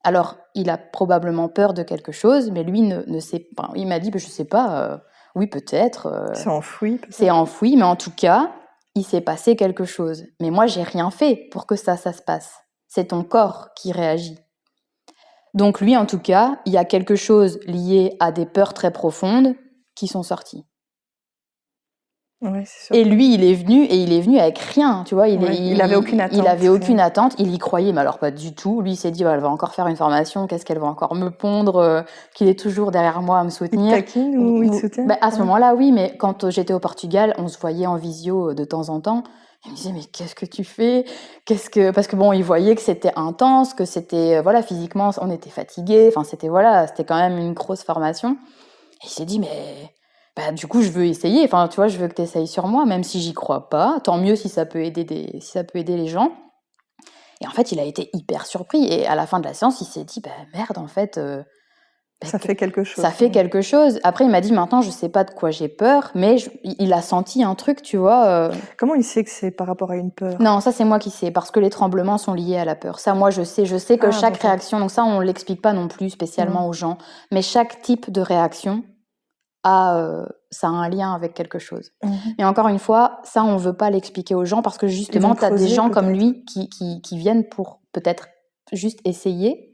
Alors, il a probablement peur de quelque chose, mais lui ne sait pas. Il m'a dit, je sais pas, oui, peut-être. C'est enfoui, C'est peut-être? enfoui, mais en tout cas, il s'est passé quelque chose. Mais moi, j'ai rien fait pour que ça se passe. C'est ton corps qui réagit. Donc lui, en tout cas, il y a quelque chose lié à des peurs très profondes qui sont sorties. Ouais, c'est sûr. Et lui, il est venu avec rien, tu vois. Il avait aucune attente. Il avait aucune attente. Il y croyait, mais alors pas du tout. Lui, il s'est dit, elle va encore faire une formation. Qu'est-ce qu'elle va encore me pondre, qu'il est toujours derrière moi à me Il te soutenir. taquine ou il te soutient? À ce moment-là, oui, mais quand j'étais au Portugal, on se voyait en visio de temps en temps. Il me disait, mais qu'est-ce que tu fais? Parce que bon, il voyait que c'était intense, que c'était, voilà, physiquement, on était fatigués. Enfin, c'était quand même une grosse formation. Et il s'est dit, mais du coup, je veux essayer. Enfin, tu vois, je veux que tu essayes sur moi, même si j'y crois pas. Tant mieux si ça peut aider les gens. Et en fait, il a été hyper surpris. Et à la fin de la séance, il s'est dit, merde, en fait, ça fait quelque chose. Ça fait quelque chose. Après, il m'a dit, maintenant, je sais pas de quoi j'ai peur, mais il a senti un truc, tu vois. Comment il sait que c'est par rapport à une peur? Non, ça, c'est moi qui sais, parce que les tremblements sont liés à la peur. Ça, moi, je sais que chaque réaction, donc ça, on l'explique pas non plus spécialement aux gens, mais chaque type de réaction ça a un lien avec quelque chose. Et encore une fois, ça, on veut pas l'expliquer aux gens, parce que justement, tu as des gens comme lui qui viennent pour peut-être juste essayer.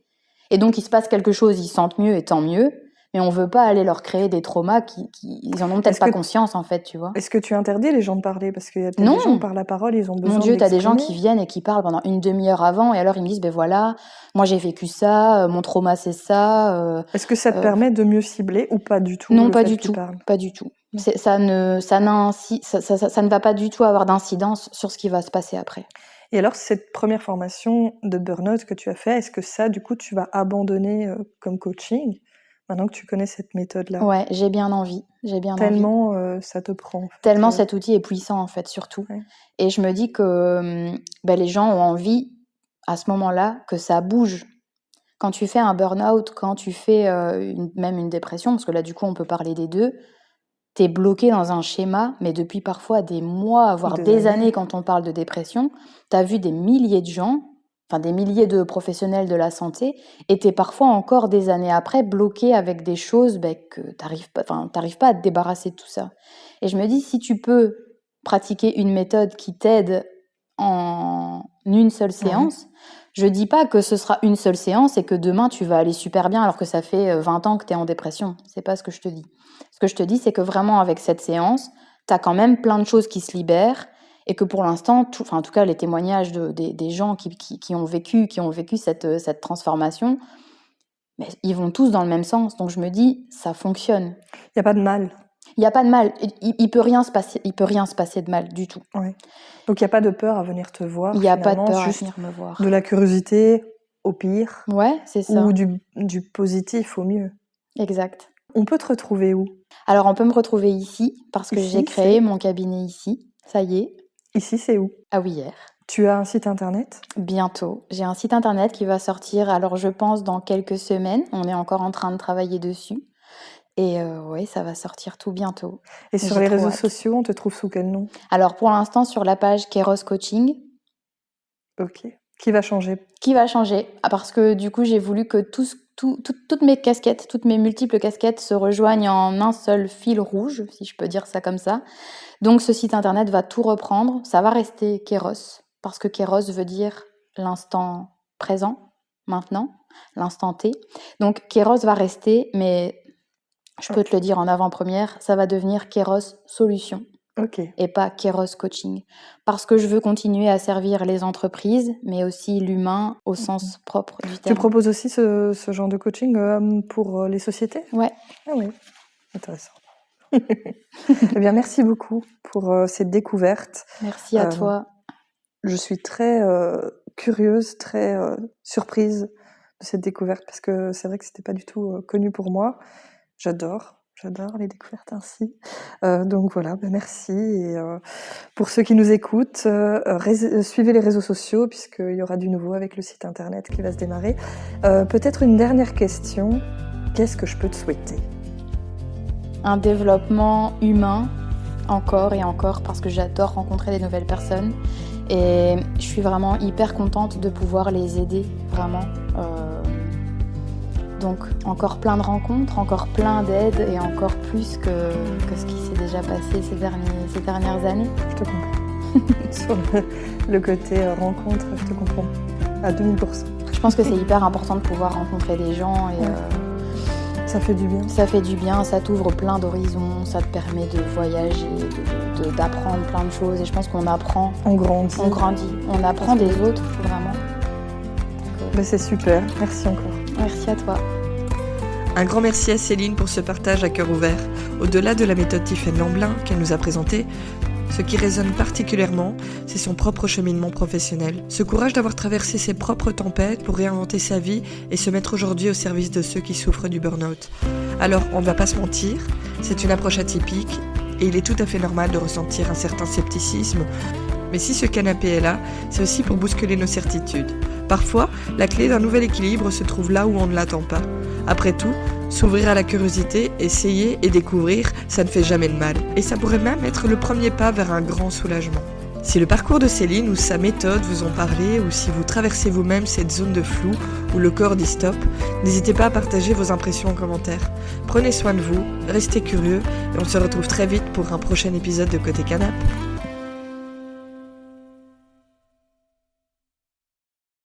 Et donc, il se passe quelque chose, ils se sentent mieux et tant mieux. Mais on veut pas aller leur créer des traumas ils en ont peut-être pas conscience, en fait, tu vois. Est-ce que tu interdis les gens de parler? Parce qu'il y a peut-être des gens par la parole, ils ont besoin de Mon Dieu, t'as des gens qui viennent et qui parlent pendant une demi-heure avant, et alors ils me disent, voilà, moi j'ai vécu ça, mon trauma c'est ça. Est-ce que ça te permet de mieux cibler ou pas du tout? Non, pas du tout. Pas du tout. Ça ne va pas du tout avoir d'incidence sur ce qui va se passer après. Et alors, cette première formation de burn-out que tu as fait, est-ce que ça, du coup, tu vas abandonner comme coaching, maintenant que tu connais cette méthode-là? Ouais, j'ai bien envie. Tellement ça te prend. En fait. Tellement cet outil est puissant, en fait, surtout. Ouais. Et je me dis que les gens ont envie, à ce moment-là, que ça bouge. Quand tu fais un burn-out, quand tu fais même une dépression, parce que là, du coup, on peut parler des deux, t'es bloqué dans un schéma, mais depuis parfois des mois, voire des années quand on parle de dépression. T'as vu des milliers de gens, enfin des milliers de professionnels de la santé, et t'es parfois encore des années après bloqué avec des choses que t'arrives pas à te débarrasser de tout ça. Et je me dis, si tu peux pratiquer une méthode qui t'aide en une seule séance, je dis pas que ce sera une seule séance et que demain tu vas aller super bien alors que ça fait 20 ans que t'es en dépression. C'est pas ce que je te dis. Ce que je te dis, c'est que vraiment avec cette séance, t'as quand même plein de choses qui se libèrent, et que pour l'instant, en tout cas les témoignages des gens qui ont vécu cette transformation, mais ils vont tous dans le même sens. Donc je me dis, ça fonctionne. Il n'y a pas de mal. Il n'y a pas de mal. Il peut rien se passer de mal du tout. Ouais. Donc il n'y a pas de peur à venir te voir. Il n'y a pas de peur à venir me voir. De la curiosité au pire. Ouais, c'est ça. Ou du positif au mieux. Exact. On peut te retrouver où? Alors on peut me retrouver ici, parce que j'ai créé mon cabinet ici. Ça y est. Ici, c'est où? À Ouillère. Tu as un site internet? Bientôt. J'ai un site internet qui va sortir, alors je pense dans quelques semaines. On est encore en train de travailler dessus. Et oui, ça va sortir tout bientôt. Et sur les réseaux sociaux, on te trouve sous quel nom? Alors pour l'instant, sur la page Kairos Coaching. Ok. Qui va changer? Qui va changer? Parce que du coup, j'ai voulu que toutes mes casquettes, toutes mes multiples casquettes se rejoignent en un seul fil rouge, si je peux dire ça comme ça. Donc ce site internet va tout reprendre. Ça va rester Kairos, parce que Kairos veut dire l'instant présent, maintenant, l'instant T. Donc Kairos va rester, mais je peux te le dire en avant-première, ça va devenir Kairos Solutions. Okay. Et pas Kairos Coaching. Parce que je veux continuer à servir les entreprises, mais aussi l'humain au sens propre du terme. Tu proposes aussi ce genre de coaching pour les sociétés? Ouais. Ah oui, intéressant. Eh bien, merci beaucoup pour cette découverte. Merci à toi. Je suis très curieuse, très surprise de cette découverte, parce que c'est vrai que c'était pas du tout connu pour moi. J'adore les découvertes ainsi. Donc voilà, merci. Et pour ceux qui nous écoutent, suivez les réseaux sociaux, puisqu'il y aura du nouveau avec le site internet qui va se démarrer. Peut-être une dernière question. Qu'est-ce que je peux te souhaiter? Un développement humain, encore et encore, parce que j'adore rencontrer des nouvelles personnes. Et je suis vraiment hyper contente de pouvoir les aider, vraiment. Donc encore plein de rencontres, encore plein d'aides et encore plus que ce qui s'est déjà passé ces dernières années. Je te comprends. Sur le côté rencontre, je te comprends à 2000%. Je pense que c'est hyper important de pouvoir rencontrer des gens et Ça fait du bien. Ça fait du bien, ça t'ouvre plein d'horizons, ça te permet de voyager, d'apprendre plein de choses. Et je pense qu'on apprend. On grandit. On apprend des autres, vraiment. C'est super. Merci encore. Merci à toi. Un grand merci à Céline pour ce partage à cœur ouvert. Au-delà de la méthode Tiffaine Lamblin qu'elle nous a présentée, ce qui résonne particulièrement, c'est son propre cheminement professionnel. Ce courage d'avoir traversé ses propres tempêtes pour réinventer sa vie et se mettre aujourd'hui au service de ceux qui souffrent du burn-out. Alors, on ne va pas se mentir, c'est une approche atypique et il est tout à fait normal de ressentir un certain scepticisme. Mais si ce canapé est là, c'est aussi pour bousculer nos certitudes. Parfois, la clé d'un nouvel équilibre se trouve là où on ne l'attend pas. Après tout, s'ouvrir à la curiosité, essayer et découvrir, ça ne fait jamais de mal. Et ça pourrait même être le premier pas vers un grand soulagement. Si le parcours de Céline ou sa méthode vous ont parlé, ou si vous traversez vous-même cette zone de flou où le corps dit stop, n'hésitez pas à partager vos impressions en commentaire. Prenez soin de vous, restez curieux et on se retrouve très vite pour un prochain épisode de Côté Canap'.